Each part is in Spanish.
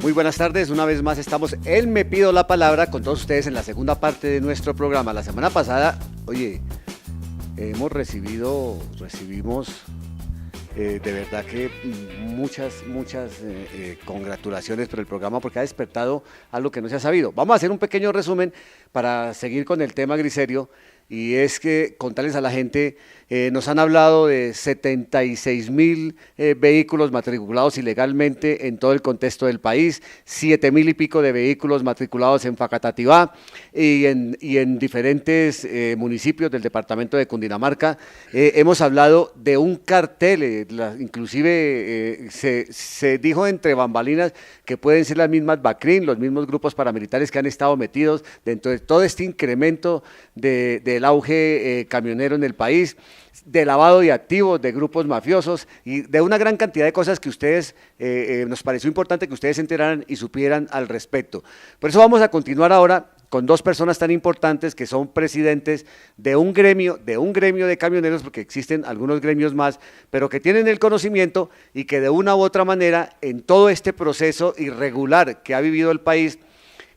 Muy buenas tardes, una vez más estamos en Me Pido la Palabra con todos ustedes en la segunda parte de nuestro programa. La semana pasada, recibimos de verdad que muchas congratulaciones por el programa porque ha despertado algo que no se ha sabido. Vamos a hacer un pequeño resumen para seguir con el tema Griserio, y es que contarles a la gente, nos han hablado de 76.000 vehículos matriculados ilegalmente en todo el contexto del país, 7.000 y pico de vehículos matriculados en Facatativá y en diferentes municipios del departamento de Cundinamarca. Hemos hablado de un cartel, inclusive se dijo entre bambalinas que pueden ser las mismas BACRIM, los mismos grupos paramilitares que han estado metidos dentro de todo este incremento del auge camionero en el país, de lavado de activos, de grupos mafiosos y de una gran cantidad de cosas que ustedes, nos pareció importante que ustedes se enteraran y supieran al respecto. Por eso vamos a continuar ahora con dos personas tan importantes que son presidentes de un gremio de camioneros, porque existen algunos gremios más, pero que tienen el conocimiento y que de una u otra manera en todo este proceso irregular que ha vivido el país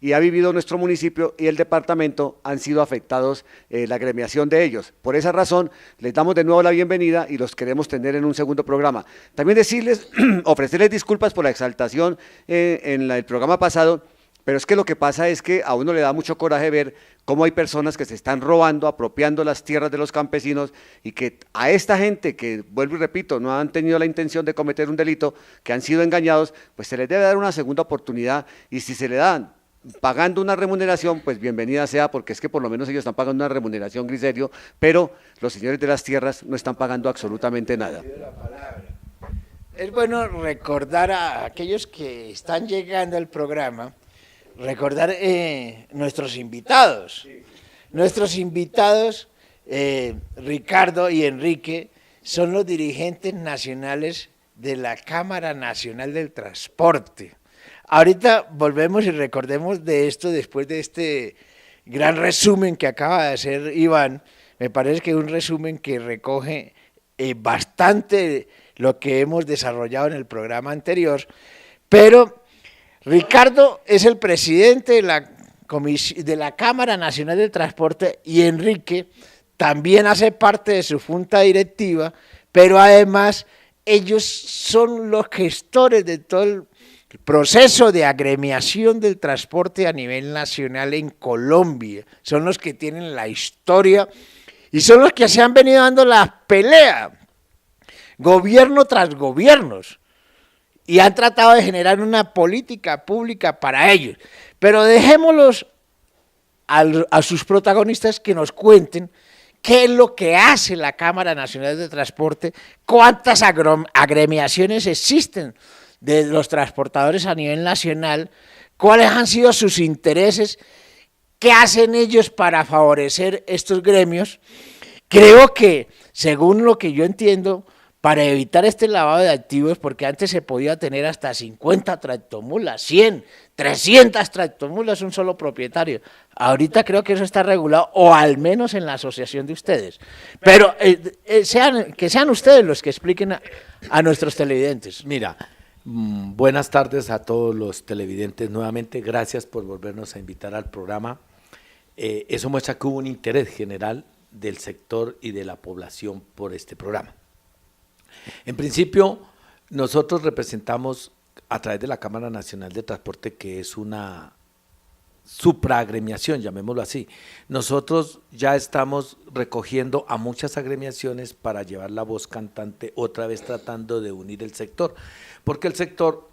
y ha vivido nuestro municipio y el departamento, han sido afectados la gremiación de ellos. Por esa razón, les damos de nuevo la bienvenida y los queremos tener en un segundo programa. También decirles, ofrecerles disculpas por la exaltación en el programa pasado, pero es que lo que pasa es que a uno le da mucho coraje ver cómo hay personas que se están robando, apropiando las tierras de los campesinos, y que a esta gente que, vuelvo y repito, no han tenido la intención de cometer un delito, que han sido engañados, pues se les debe dar una segunda oportunidad, y si se le dan pagando una remuneración, pues bienvenida sea, porque es que por lo menos ellos están pagando una remuneración, Griserio, pero los señores de las tierras no están pagando absolutamente nada. Es bueno recordar a aquellos que están llegando al programa, recordar nuestros invitados. Nuestros invitados, Ricardo y Enrique, son los dirigentes nacionales de la Cámara Nacional del Transporte. Ahorita volvemos y recordemos de esto después de este gran resumen que acaba de hacer Iván. Me parece que es un resumen que recoge bastante lo que hemos desarrollado en el programa anterior, pero Ricardo es el presidente de la Cámara Nacional del Transporte y Enrique también hace parte de su junta directiva, pero además ellos son los gestores de todo el proceso de agremiación del transporte a nivel nacional en Colombia. Son los que tienen la historia y son los que se han venido dando la pelea, gobierno tras gobiernos, y han tratado de generar una política pública para ellos. Pero dejémoslos a sus protagonistas que nos cuenten qué es lo que hace la Cámara Nacional de Transporte, cuántas agremiaciones existen de los transportadores a nivel nacional, cuáles han sido sus intereses, qué hacen ellos para favorecer estos gremios. Creo que, según lo que yo entiendo, para evitar este lavado de activos, porque antes se podía tener hasta 50 tractomulas, 100, 300 tractomulas, un solo propietario. Ahorita creo que eso está regulado, o al menos en la asociación de ustedes. Pero que sean ustedes los que expliquen a nuestros televidentes. Mira, buenas tardes a todos los televidentes nuevamente, gracias por volvernos a invitar al programa. Eso muestra que hubo un interés general del sector y de la población por este programa. En principio, nosotros representamos a través de la Cámara Nacional de Transporte, que es una supraagremiación, llamémoslo así. Nosotros ya estamos recogiendo a muchas agremiaciones para llevar la voz cantante, otra vez tratando de unir el sector, porque el sector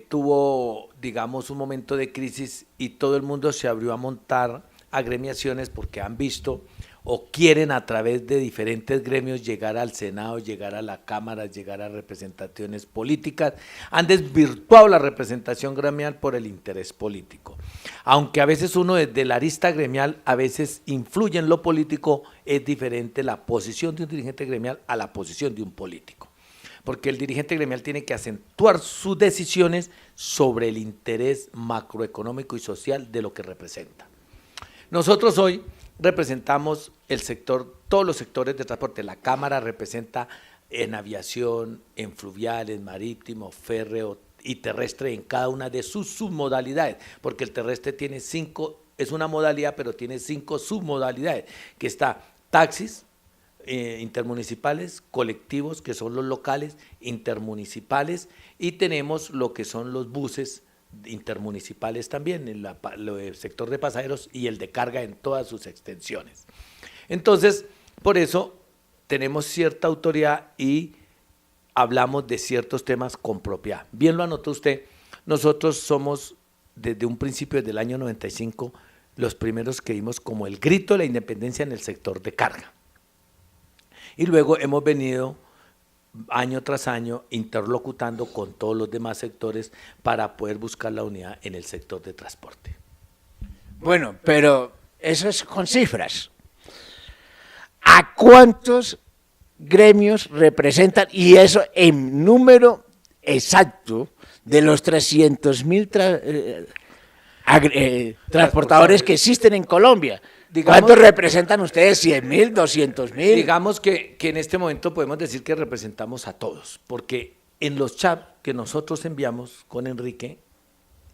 tuvo, digamos, un momento de crisis y todo el mundo se abrió a montar agremiaciones porque han visto o quieren a través de diferentes gremios llegar al Senado, llegar a la Cámara, llegar a representaciones políticas, han desvirtuado la representación gremial por el interés político. Aunque a veces uno desde la arista gremial a veces influye en lo político, es diferente la posición de un dirigente gremial a la posición de un político. Porque el dirigente gremial tiene que acentuar sus decisiones sobre el interés macroeconómico y social de lo que representa. Nosotros hoy representamos el sector, todos los sectores de transporte. La Cámara representa en aviación, en fluviales, marítimo, férreo, y terrestre en cada una de sus submodalidades, porque el terrestre tiene 5, es una modalidad, pero tiene 5 submodalidades, que está taxis, intermunicipales, colectivos, que son los locales, intermunicipales, y tenemos lo que son los buses intermunicipales también, el sector de pasajeros y el de carga en todas sus extensiones. Entonces, por eso tenemos cierta autoridad y hablamos de ciertos temas con propiedad. Bien lo anotó usted, nosotros somos desde un principio, desde el año 95, los primeros que dimos como el grito de la independencia en el sector de carga. Y luego hemos venido año tras año interlocutando con todos los demás sectores para poder buscar la unidad en el sector de transporte. Bueno, pero eso es con cifras. ¿A cuántos gremios representan? Y eso en número exacto de los 300.000 transportadores que existen en Colombia. ¿Cuántos representan ustedes? ¿100.000, 200.000? Digamos que en este momento podemos decir que representamos a todos, porque en los chats que nosotros enviamos con Enrique,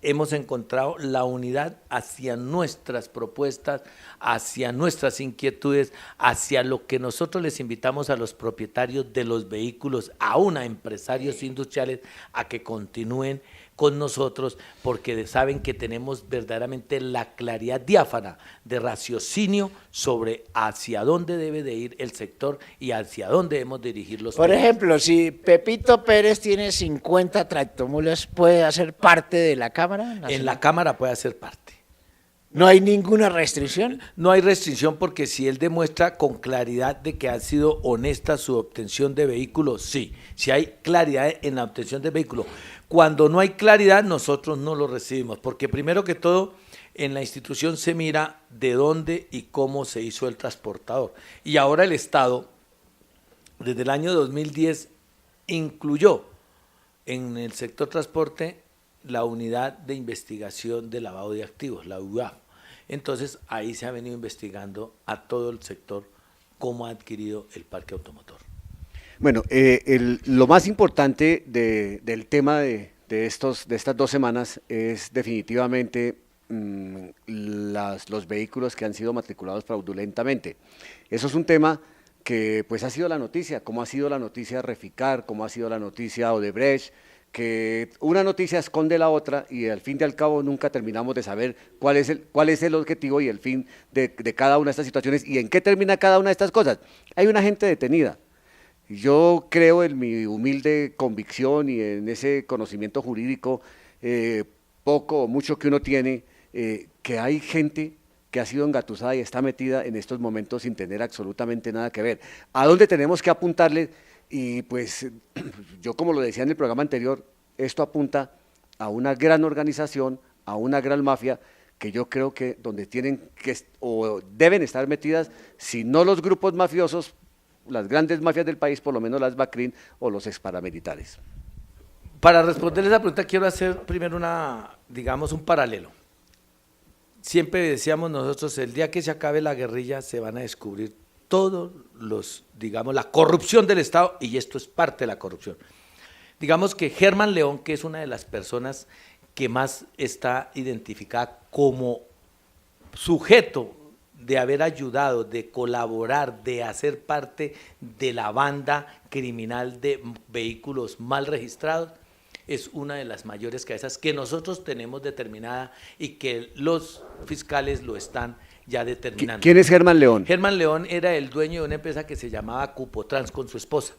hemos encontrado la unidad hacia nuestras propuestas, hacia nuestras inquietudes, hacia lo que nosotros les invitamos a los propietarios de los vehículos, aún a empresarios industriales, a que continúen con nosotros, porque saben que tenemos verdaderamente la claridad diáfana de raciocinio sobre hacia dónde debe de ir el sector y hacia dónde debemos dirigir los Por ejemplo, si Pepito Pérez tiene 50 tractomulas, ¿puede hacer parte de la Cámara Nacional? En la Cámara puede hacer parte. ¿No hay ninguna restricción? No hay restricción, porque si él demuestra con claridad de que ha sido honesta su obtención de vehículos, sí. Si hay claridad en la obtención de vehículos. Cuando no hay claridad, nosotros no lo recibimos, porque primero que todo, en la institución se mira de dónde y cómo se hizo el transportador. Y ahora el Estado, desde el año 2010, incluyó en el sector transporte la unidad de investigación de lavado de activos, la UAF. Entonces, ahí se ha venido investigando a todo el sector cómo ha adquirido el parque automotor. Bueno, lo más importante del tema de estas 2 semanas es definitivamente los vehículos que han sido matriculados fraudulentamente. Eso es un tema que pues ha sido la noticia, como ha sido la noticia Reficar, como ha sido la noticia Odebrecht, que una noticia esconde la otra y al fin y al cabo nunca terminamos de saber cuál es el objetivo y el fin de cada una de estas situaciones y en qué termina cada una de estas cosas. Hay una gente detenida. Yo creo en mi humilde convicción y en ese conocimiento jurídico, poco o mucho que uno tiene, que hay gente que ha sido engatusada y está metida en estos momentos sin tener absolutamente nada que ver. ¿A dónde tenemos que apuntarle? Y pues yo, como lo decía en el programa anterior, esto apunta a una gran organización, a una gran mafia, que yo creo que donde tienen que o deben estar metidas, si no los grupos mafiosos, las grandes mafias del país, por lo menos las BACRIN o los exparamilitares. Para responder esa pregunta quiero hacer primero un paralelo. Siempre decíamos nosotros, el día que se acabe la guerrilla se van a descubrir todos la corrupción del Estado, y esto es parte de la corrupción. Digamos que Germán León, que es una de las personas que más está identificada como sujeto de haber ayudado, de colaborar, de hacer parte de la banda criminal de vehículos mal registrados, es una de las mayores cabezas que nosotros tenemos determinada y que los fiscales lo están ya determinando. ¿Quién es Germán León? Germán León era el dueño de una empresa que se llamaba Cupotrans con su esposa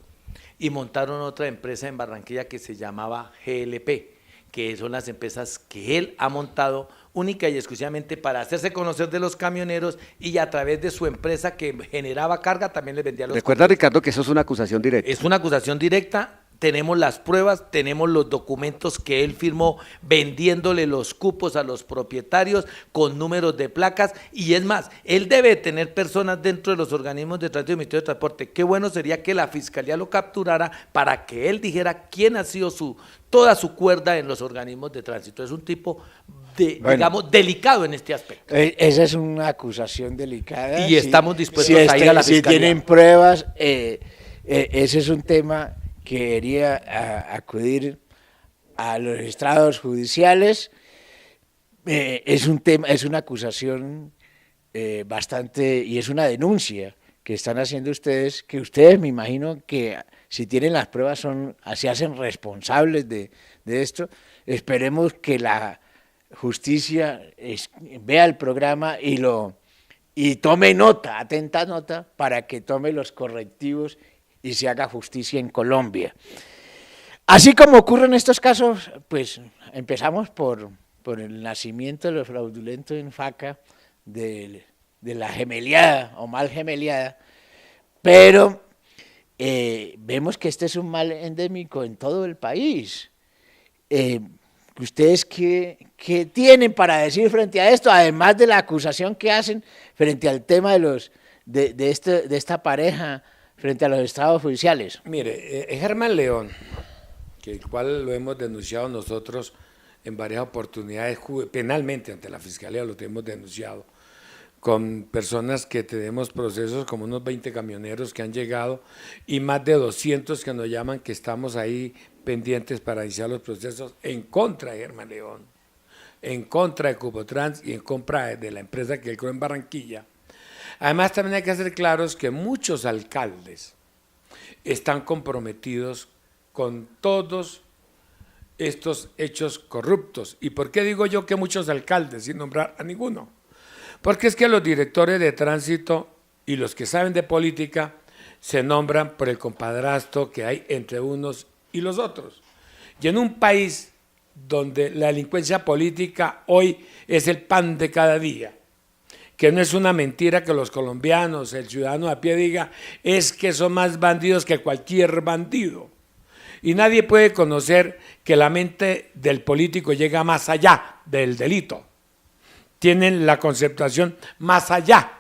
y montaron otra empresa en Barranquilla que se llamaba GLP, que son las empresas que él ha montado única y exclusivamente para hacerse conocer de los camioneros y a través de su empresa que generaba carga también les vendía los Recuerda, camioneros. Ricardo, que eso es una acusación directa. Es una acusación directa. Tenemos las pruebas, tenemos los documentos que él firmó vendiéndole los cupos a los propietarios con números de placas, y es más, él debe tener personas dentro de los organismos de tránsito y Ministerio de Transporte. Qué bueno sería que la Fiscalía lo capturara para que él dijera quién ha sido toda su cuerda en los organismos de tránsito. Es un tipo, delicado en este aspecto. Esa es una acusación delicada. Y estamos dispuestos a ir a la Fiscalía. Si tienen pruebas, ese es un tema que quería acudir a los estrados judiciales. Es un tema, es una acusación bastante, y es una denuncia que están haciendo ustedes, que ustedes me imagino que si tienen las pruebas se hacen responsables de esto. Esperemos que la justicia vea el programa y tome nota, atenta nota, para que tome los correctivos y se haga justicia en Colombia. Así como ocurre en estos casos, pues empezamos por el nacimiento de lo fraudulento en Faca, de la gemeliada o mal gemeliada, pero vemos que este es un mal endémico en todo el país. ¿Ustedes qué tienen para decir frente a esto, además de la acusación que hacen frente al tema de esta pareja frente a los estrados judiciales? Mire, Germán León, que el cual lo hemos denunciado nosotros en varias oportunidades penalmente ante la Fiscalía, lo hemos denunciado, con personas que tenemos procesos como unos 20 camioneros que han llegado y más de 200 que nos llaman, que estamos ahí pendientes para iniciar los procesos en contra de Germán León, en contra de Cupotrans y en contra de la empresa que él creó en Barranquilla. Además, también hay que hacer claros que muchos alcaldes están comprometidos con todos estos hechos corruptos. ¿Y por qué digo yo que muchos alcaldes, sin nombrar a ninguno? Porque es que los directores de tránsito y los que saben de política se nombran por el compadrasto que hay entre unos y los otros. Y en un país donde la delincuencia política hoy es el pan de cada día, que no es una mentira que los colombianos, el ciudadano a pie diga, es que son más bandidos que cualquier bandido. Y nadie puede conocer que la mente del político llega más allá del delito. Tienen la conceptuación más allá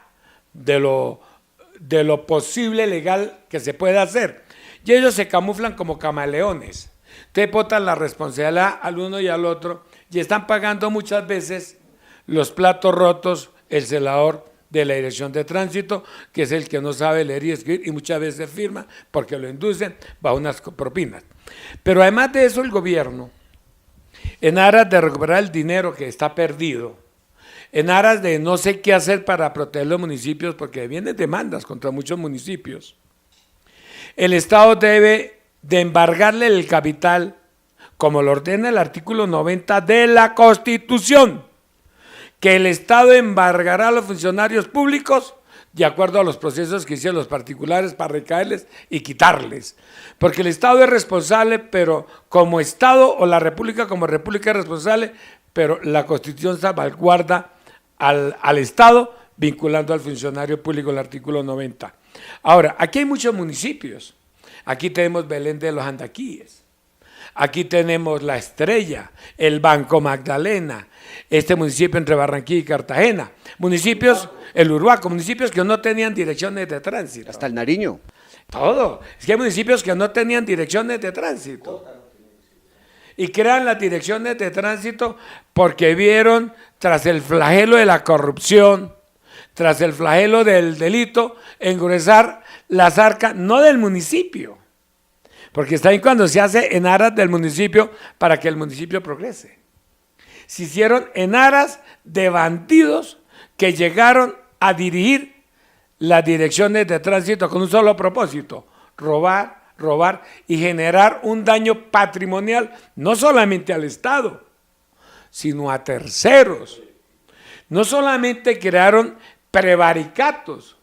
de lo posible legal que se puede hacer. Y ellos se camuflan como camaleones. Te botan la responsabilidad al uno y al otro y están pagando muchas veces los platos rotos el celador de la dirección de tránsito, que es el que no sabe leer y escribir y muchas veces firma porque lo inducen bajo unas propinas. Pero además de eso, el gobierno, en aras de recuperar el dinero que está perdido, en aras de no sé qué hacer para proteger los municipios, porque vienen demandas contra muchos municipios, el Estado debe de embargarle el capital, como lo ordena el artículo 90 de la Constitución, que el Estado embargará a los funcionarios públicos de acuerdo a los procesos que hicieron los particulares para recaerles y quitarles. Porque el Estado es responsable, pero como Estado, o la República como República es responsable, pero la Constitución salvaguarda al Estado vinculando al funcionario público el artículo 90. Ahora, aquí hay muchos municipios. Aquí tenemos Belén de los Andaquíes. Aquí tenemos La Estrella, el Banco Magdalena, este municipio entre Barranquilla y Cartagena, municipios, el Urbaco, municipios que no tenían direcciones de tránsito. Hasta el Nariño. Todo. Es que hay municipios que no tenían direcciones de tránsito. Y crean las direcciones de tránsito porque vieron, tras el flagelo de la corrupción, tras el flagelo del delito, engruesar las arcas, no del municipio, porque está ahí cuando se hace en aras del municipio para que el municipio progrese. Se hicieron en aras de bandidos que llegaron a dirigir las direcciones de tránsito con un solo propósito: robar y generar un daño patrimonial, no solamente al Estado, sino a terceros. No solamente crearon prevaricatos,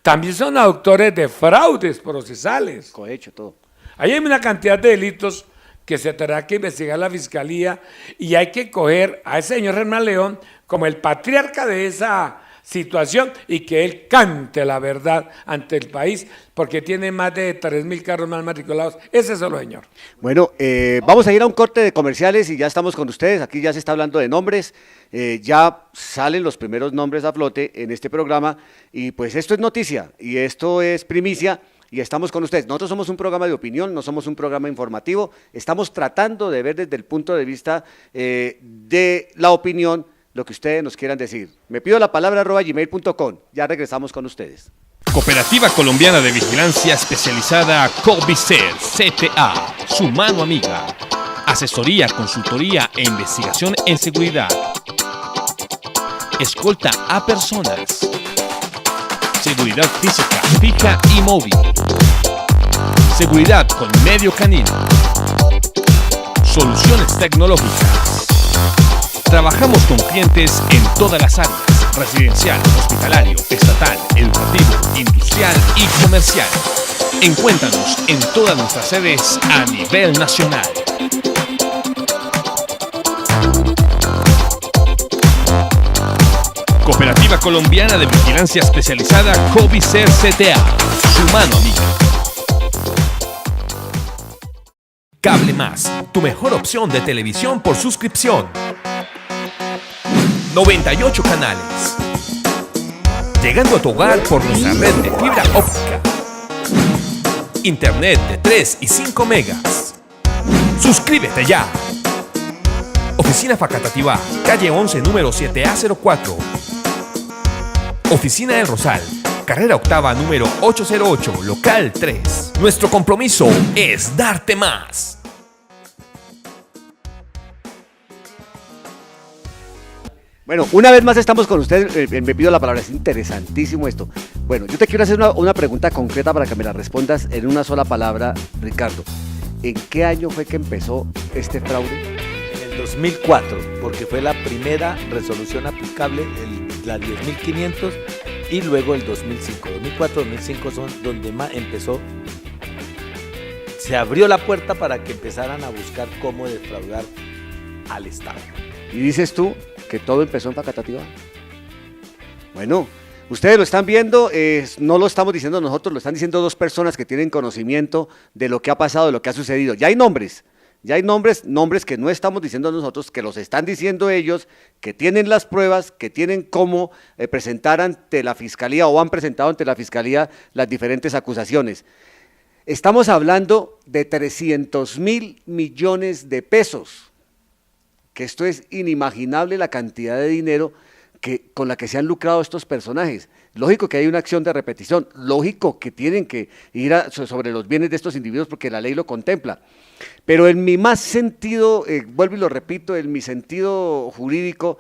también son autores de fraudes procesales. Cohecho, todo. Ahí hay una cantidad de delitos que se tendrá que investigar la Fiscalía y hay que coger a ese señor Germán León como el patriarca de esa situación y que él cante la verdad ante el país, porque tiene más de 3.000 carros mal matriculados. Ese es solo señor. Bueno, vamos a ir a un corte de comerciales y ya estamos con ustedes. Aquí ya se está hablando de nombres, ya salen los primeros nombres a flote en este programa y pues esto es noticia y esto es primicia. Y estamos con ustedes. Nosotros somos un programa de opinión, no somos un programa informativo. Estamos tratando de ver desde el punto de vista de la opinión lo que ustedes nos quieran decir. Me pido la palabra @gmail.com. Ya regresamos con ustedes. Cooperativa Colombiana de Vigilancia Especializada Covicer CTA, su mano amiga. Asesoría, consultoría e investigación en seguridad. Escolta a personas. Seguridad física, fija y móvil. Seguridad con medio canino. Soluciones tecnológicas. Trabajamos con clientes en todas las áreas: residencial, hospitalario, estatal, educativo, industrial y comercial. Encuéntranos en todas nuestras sedes a nivel nacional. Cooperativa Colombiana de Vigilancia Especializada Covicer CTA. Su mano amiga. Cable Más, tu mejor opción de televisión por suscripción. 98 canales. Llegando a tu hogar por nuestra red de fibra óptica. Internet de 3 y 5 megas. ¡Suscríbete ya! Oficina Facatativá, calle 11, número 7A04. Oficina del Rosal, carrera octava, número 808, local 3. Nuestro compromiso es darte más. Bueno, una vez más estamos con ustedes, me pido la palabra, es interesantísimo esto. Bueno, yo te quiero hacer una pregunta concreta para que me la respondas en una sola palabra, Ricardo. ¿En qué año fue que empezó este fraude? En el 2004, porque fue la primera resolución aplicable, la 10.500, y luego el 2005. 2004-2005 son donde más empezó, se abrió la puerta para que empezaran a buscar cómo defraudar al Estado. Y dices tú que todo empezó en Facatativá. Bueno, ustedes lo están viendo, no lo estamos diciendo nosotros, lo están diciendo dos personas que tienen conocimiento de lo que ha pasado, de lo que ha sucedido. Ya hay nombres que no estamos diciendo nosotros, que los están diciendo ellos, que tienen las pruebas, que tienen cómo presentar ante la Fiscalía o han presentado ante la Fiscalía las diferentes acusaciones. Estamos hablando de 300.000 millones de pesos. Que esto es inimaginable la cantidad de dinero con la que se han lucrado estos personajes. Lógico que hay una acción de repetición, lógico que tienen que ir sobre los bienes de estos individuos porque la ley lo contempla. Pero en mi más sentido, vuelvo y lo repito, en mi sentido jurídico,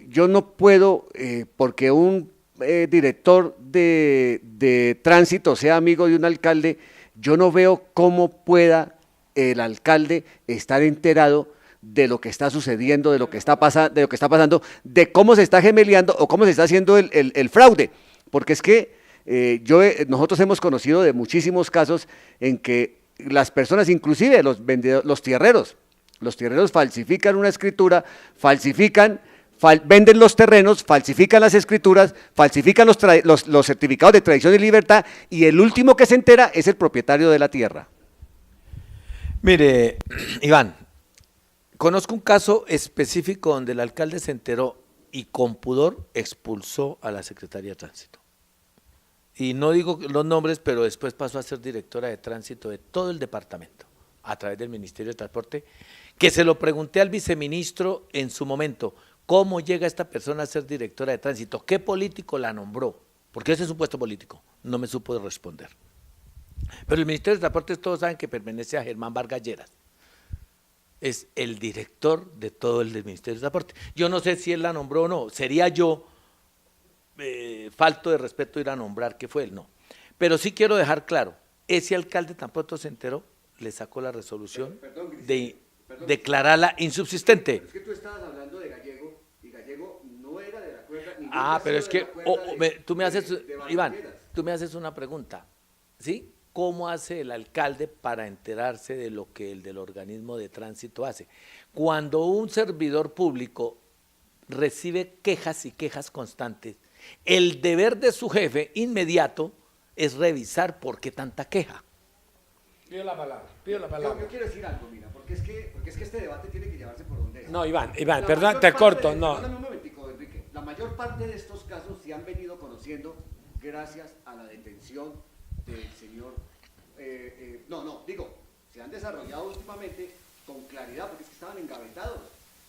yo no puedo, porque un director de tránsito sea amigo de un alcalde, yo no veo cómo pueda el alcalde estar enterado de lo que está sucediendo, de lo que está pasando, de cómo se está gemeleando o cómo se está haciendo el fraude, porque es que nosotros hemos conocido de muchísimos casos en que las personas, inclusive los tierreros falsifican una escritura, venden los terrenos, falsifican las escrituras, falsifican los certificados de tradición y libertad, y el último que se entera es el propietario de la tierra. Mire, Iván, conozco un caso específico donde el alcalde se enteró y con pudor expulsó a la Secretaría de Tránsito. Y no digo los nombres, pero después pasó a ser directora de tránsito de todo el departamento, a través del Ministerio de Transporte, que se lo pregunté al viceministro en su momento, ¿cómo llega esta persona a ser directora de tránsito? ¿Qué político la nombró? Porque ese es un puesto político, no me supo responder. Pero el Ministerio de Transporte todos saben que pertenece a Germán Vargas Lleras. Es el director de todo el del Ministerio de Transporte. Yo no sé si él la nombró o no, sería yo falto de respeto ir a nombrar que fue él, no. Pero sí quiero dejar claro, ese alcalde tampoco se enteró, le sacó la resolución de declararla insubsistente. Pero es que tú estabas hablando de Gallego, y Gallego no era de la cuerda. Pero es que, tú me haces, Iván, tú me haces una pregunta, ¿sí? ¿Cómo hace el alcalde para enterarse de lo que el del organismo de tránsito hace? Cuando un servidor público recibe quejas y quejas constantes, el deber de su jefe inmediato es revisar por qué tanta queja. Pido la palabra. Yo quiero decir algo, mira, porque es que este debate tiene que llevarse por donde es. No, Iván, perdón, te corto, no. Perdóname un momentico, Enrique. La mayor parte de estos casos se han venido conociendo gracias a la detención del señor, se han desarrollado últimamente con claridad, porque es que estaban engavetados.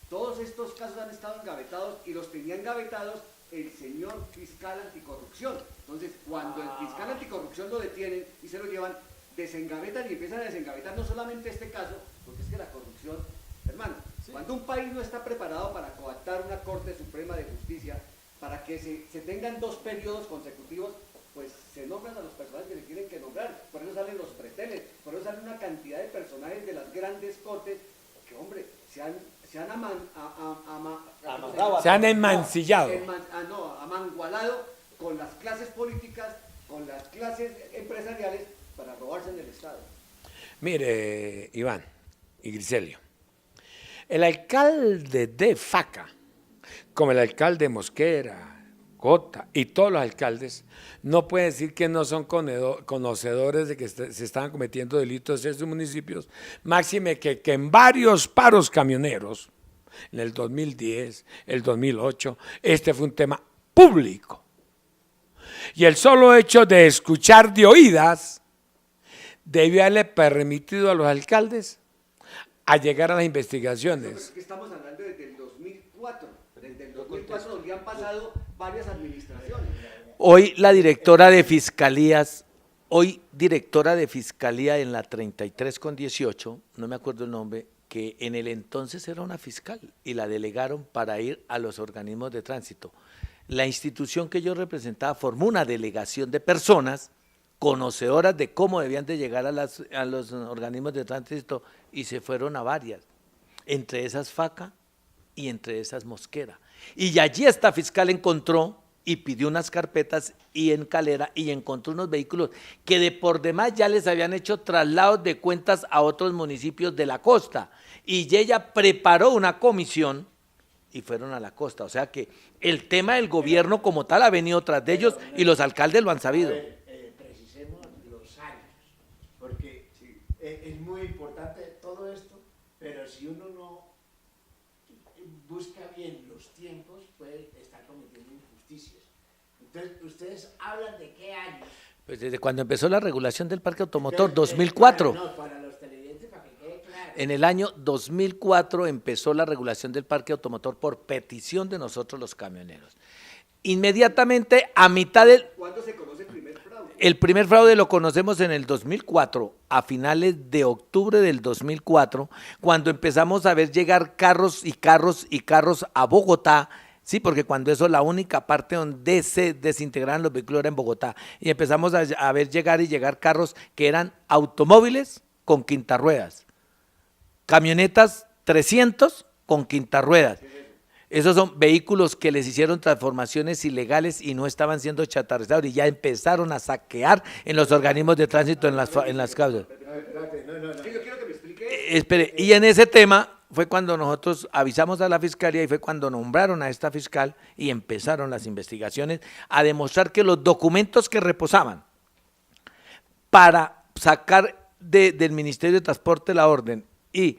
Todos estos casos han estado engavetados y los tenía engavetados el señor fiscal anticorrupción. Entonces, cuando el fiscal anticorrupción lo detienen y se lo llevan, desengavetan y empiezan a desengavetar no solamente este caso, porque es que la corrupción. Hermano, cuando un país no está preparado para coaptar una Corte Suprema de Justicia, para que se tengan 2 periodos consecutivos, pues se nombran a los personajes que se tienen que nombrar. Por eso salen los preteles, por eso sale una cantidad de personajes de las grandes cortes que, hombre, se han emancillado. Amangualado con las clases políticas, con las clases empresariales para robarse en el Estado. Mire, Iván y Griselio, el alcalde de Faca, como el alcalde Mosquera, Cota y todos los alcaldes, no pueden decir que no son conocedores de que se estaban cometiendo delitos en sus municipios, máxime que en varios paros camioneros, en el 2010, el 2008, este fue un tema público. Y el solo hecho de escuchar de oídas debió haberle permitido a los alcaldes a llegar a las investigaciones. Es que estamos hablando desde el 2004, desde el 2004 donde han pasado varias administraciones. Hoy la directora de Fiscalía en la 33 con 18, no me acuerdo el nombre, que en el entonces era una fiscal y la delegaron para ir a los organismos de tránsito. La institución que yo representaba formó una delegación de personas conocedoras de cómo debían de llegar a los organismos de tránsito y se fueron a varias, entre esas Faca y entre esas Mosquera. Y allí esta fiscal encontró y pidió unas carpetas y en Calera y encontró unos vehículos que de por demás ya les habían hecho traslados de cuentas a otros municipios de la costa. Y ella preparó una comisión y fueron a la costa. O sea que el tema del gobierno como tal ha venido tras de ellos y los alcaldes lo han sabido. Precisemos los años, porque es muy importante todo esto, pero si uno no busca bien los tiempos, puede estar cometiendo injusticias. Entonces, ustedes hablan de qué años. Pues desde cuando empezó la regulación del parque automotor, 2004. Para los televidentes, para que quede claro. En el año 2004 empezó la regulación del parque automotor por petición de nosotros los camioneros. Inmediatamente a mitad del... ¿Cuándo se conoce el primer fraude? El primer fraude lo conocemos en el 2004, a finales de octubre del 2004, cuando empezamos a ver llegar carros a Bogotá. Sí, porque cuando eso la única parte donde se desintegraban los vehículos era en Bogotá. Y empezamos a ver llegar carros que eran automóviles con quintarruedas, camionetas 300 con quintarruedas. Esos son vehículos que les hicieron transformaciones ilegales y no estaban siendo chatarrizados y ya empezaron a saquear en los organismos de tránsito en las causas. Yo quiero que me explique. Espere, y en ese tema fue cuando nosotros avisamos a la fiscalía y fue cuando nombraron a esta fiscal y empezaron las investigaciones a demostrar que los documentos que reposaban para sacar del Ministerio de Transporte la orden y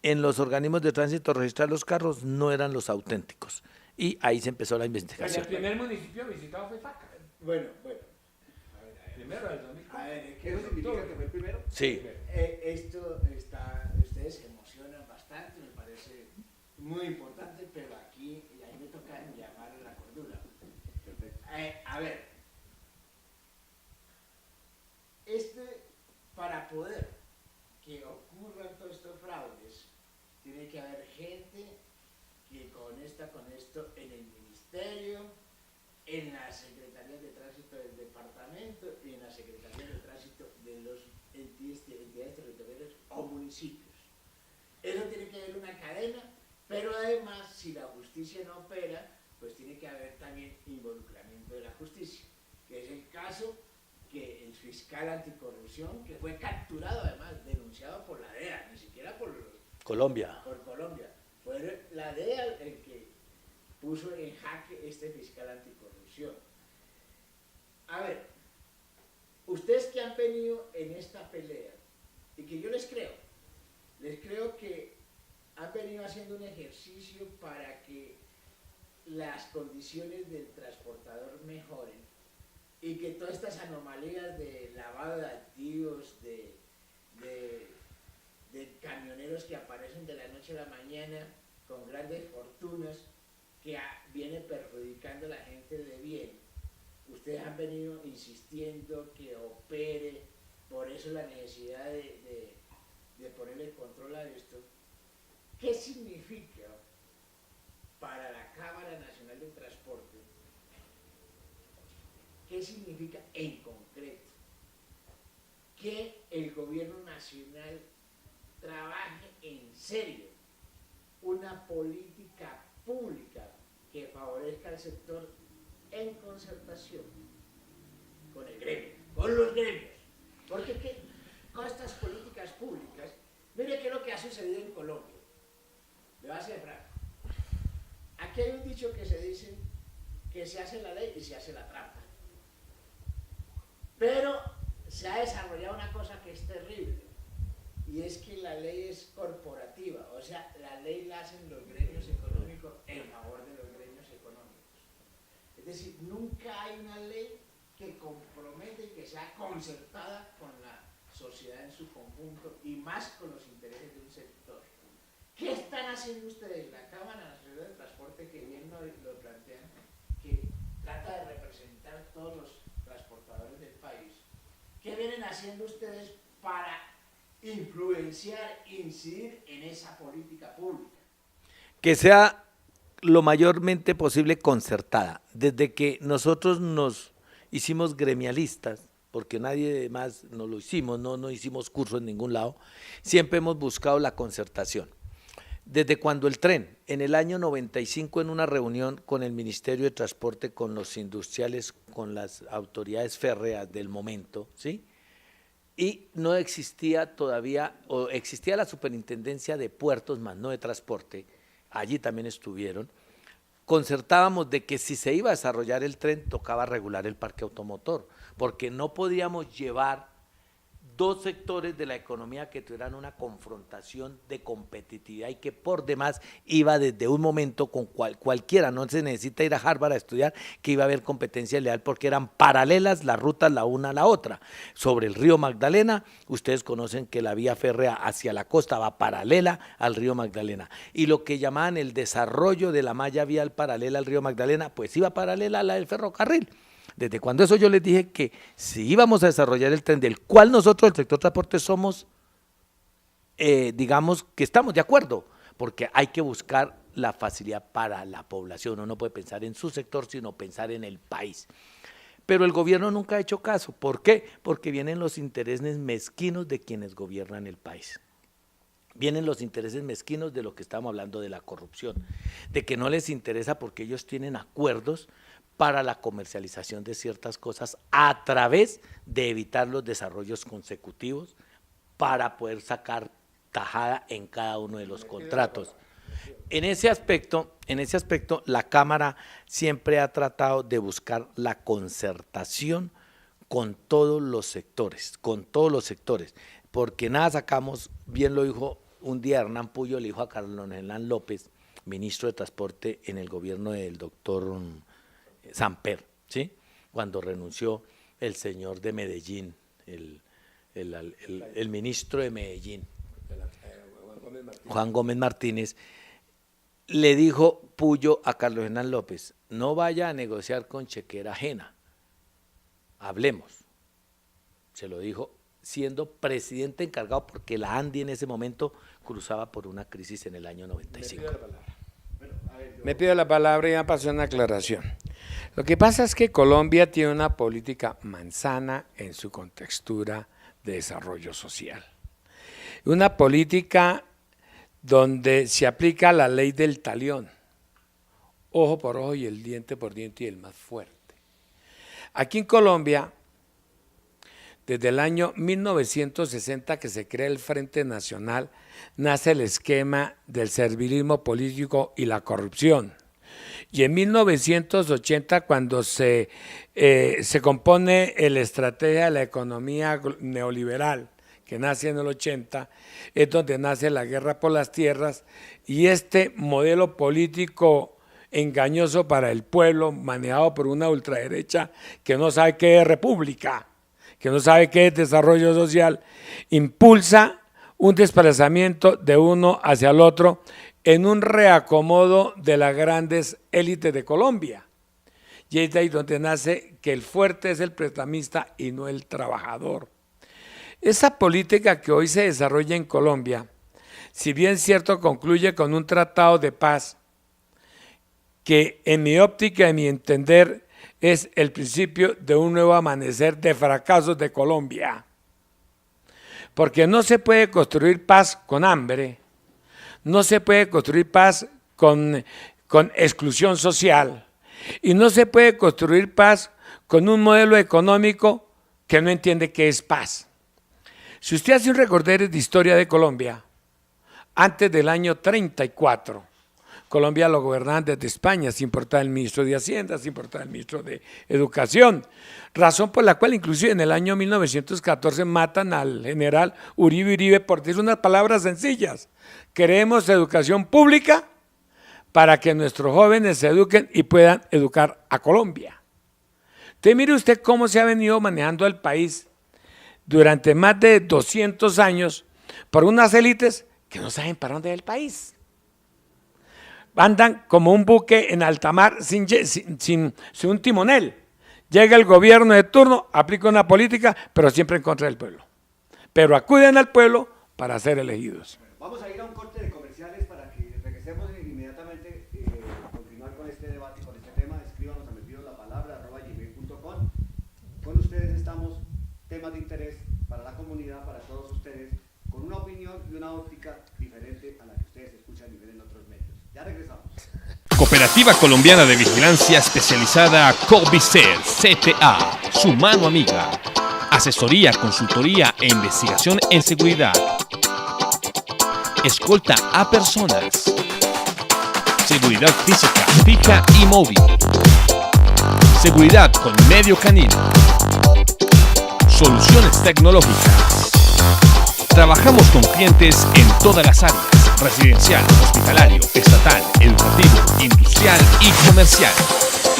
en los organismos de tránsito registrar los carros no eran los auténticos. Y ahí se empezó la investigación. El primer municipio visitado fue Faca. Bueno. Primero del 2004. ¿Eso significa que fue el primero? Sí. Esto está, ustedes se emocionan bastante, me parece muy importante, pero aquí a mí me toca llamar a la cordura. A ver, para poder que ocurran todos estos fraudes, tiene que haber gente que conecta con esto en el ministerio, en la Secretaría de Tránsito del departamento y en la Secretaría de Tránsito de los entidades territoriales o municipios. Eso tiene que haber una cadena, pero además, si la justicia no opera, pues tiene que haber también involucramiento de la justicia, que es el caso que el fiscal anticorrupción, que fue capturado además, denunciado por la DEA, ni siquiera por Colombia. Por Colombia. Fue la DEA el que puso en jaque este fiscal anticorrupción. A ver, ustedes que han venido en esta pelea, y que yo les creo que han venido haciendo un ejercicio para que las condiciones del transportador mejoren y que todas estas anomalías de lavado de activos, de camioneros que aparecen de la noche a la mañana con grandes fortunas que viene perjudicando a la gente de bien. Ustedes han venido insistiendo que opere, por eso la necesidad de ponerle control a esto. ¿Qué significa para la Cámara Nacional de Transporte? ¿Qué significa en concreto que el gobierno nacional trabaje en serio una política pública que favorezca al sector en concertación con el gremio, con los gremios? Porque con estas políticas públicas, mire qué es lo que ha sucedido en Colombia. Le voy a ser franco. Aquí hay un dicho que se dice que se hace la ley y se hace la trampa. Pero se ha desarrollado una cosa que es terrible, y es que la ley es corporativa, o sea, la ley la hacen los gremios económicos en favor de los gremios económicos. Es decir, nunca hay una ley que compromete y que sea concertada con la sociedad en su conjunto y más con los intereses de un sector. ¿Qué están haciendo ustedes? La Cámara Nacional de Transporte, que bien lo plantean, que trata de representar todos los transportadores del país. ¿Qué vienen haciendo ustedes para influenciar, incidir en esa política pública? Que sea lo mayormente posible concertada. Desde que nosotros nos hicimos gremialistas, porque nadie más nos lo hicimos, no hicimos curso en ningún lado, siempre hemos buscado la concertación. Desde cuando el tren, en el año 95, en una reunión con el Ministerio de Transporte, con los industriales, con las autoridades férreas del momento, ¿sí? Y no existía todavía, o existía la Superintendencia de Puertos, más no de Transporte, allí también estuvieron, concertábamos de que si se iba a desarrollar el tren, tocaba regular el parque automotor, porque no podíamos llevar dos sectores de la economía que tuvieran una confrontación de competitividad y que por demás iba desde un momento con cualquiera, no se necesita ir a Harvard a estudiar que iba a haber competencia leal porque eran paralelas las rutas la una a la otra. Sobre el río Magdalena, ustedes conocen que la vía férrea hacia la costa va paralela al río Magdalena y lo que llamaban el desarrollo de la malla vial paralela al río Magdalena, pues iba paralela a la del ferrocarril. Desde cuando eso yo les dije que si íbamos a desarrollar el tren, del cual nosotros, el sector transporte, somos, digamos que estamos de acuerdo, porque hay que buscar la facilidad para la población. Uno no puede pensar en su sector, sino pensar en el país. Pero el gobierno nunca ha hecho caso. ¿Por qué? Porque vienen los intereses mezquinos de quienes gobiernan el país. Vienen los intereses mezquinos de lo que estamos hablando de la corrupción, de que no les interesa porque ellos tienen acuerdos para la comercialización de ciertas cosas a través de evitar los desarrollos consecutivos para poder sacar tajada en cada uno de los contratos. En ese aspecto, la Cámara siempre ha tratado de buscar la concertación con todos los sectores, porque nada sacamos, bien lo dijo un día Hernán Puyo, le dijo a Carlos Hernán López, ministro de Transporte en el gobierno del doctor Samper, ¿sí? Cuando renunció el señor de Medellín, el ministro de Medellín, Juan Gómez Martínez, le dijo Puyo a Carlos Hernán López, no vaya a negociar con chequera ajena, hablemos. Se lo dijo siendo presidente encargado porque la ANDI en ese momento cruzaba por una crisis en el año 95. Me pido la palabra y me pasó una aclaración. Lo que pasa es que Colombia tiene una política manzana en su contextura de desarrollo social. Una política donde se aplica la ley del talión, ojo por ojo y el diente por diente y el más fuerte. Aquí en Colombia, desde el año 1960 que se crea el Frente Nacional, nace el esquema del servilismo político y la corrupción. Y en 1980, cuando se compone la estrategia de la economía neoliberal, que nace en el 80, es donde nace la guerra por las tierras y este modelo político engañoso para el pueblo, manejado por una ultraderecha que no sabe qué es república, que no sabe qué es desarrollo social, impulsa un desplazamiento de uno hacia el otro en un reacomodo de las grandes élites de Colombia. Y es de ahí donde nace que el fuerte es el prestamista y no el trabajador. Esa política que hoy se desarrolla en Colombia si bien cierto, concluye con un tratado de paz que en mi óptica y mi entender es el principio de un nuevo amanecer de fracasos de Colombia. Porque no se puede construir paz con hambre, no se puede construir paz con exclusión social y no se puede construir paz con un modelo económico que no entiende qué es paz. Si usted hace un recorderis de historia de Colombia, antes del año 34, Colombia lo gobernaban desde España, sin importar el ministro de Hacienda, sin importar el ministro de Educación, razón por la cual inclusive en el año 1914 matan al general Uribe por decir unas palabras sencillas: queremos educación pública para que nuestros jóvenes se eduquen y puedan educar a Colombia. Entonces mire usted cómo se ha venido manejando el país durante más de 200 años por unas élites que no saben para dónde va el país. Andan como un buque en alta mar sin un timonel. Llega el gobierno de turno, aplica una política, pero siempre en contra del pueblo. Pero acuden al pueblo para ser elegidos. Vamos a ir a un corte de comerciales para que regresemos inmediatamente a continuar con este debate, con este tema. Escríbanos a metidoslapalabra@gmail.com. Con ustedes estamos, temas de interés para la comunidad, para todos ustedes, con una opinión y una óptica diferente a la que ustedes escuchan y ven en otros medios. Ya regresamos. Cooperativa Colombiana de Vigilancia Especializada Covicer CTA, su mano amiga. Asesoría, consultoría e investigación en seguridad. Escolta a personas. Seguridad física, fija y móvil. Seguridad con medio canino. Soluciones tecnológicas. Trabajamos con clientes en todas las áreas: residencial, hospitalario, estatal, educativo, industrial y comercial.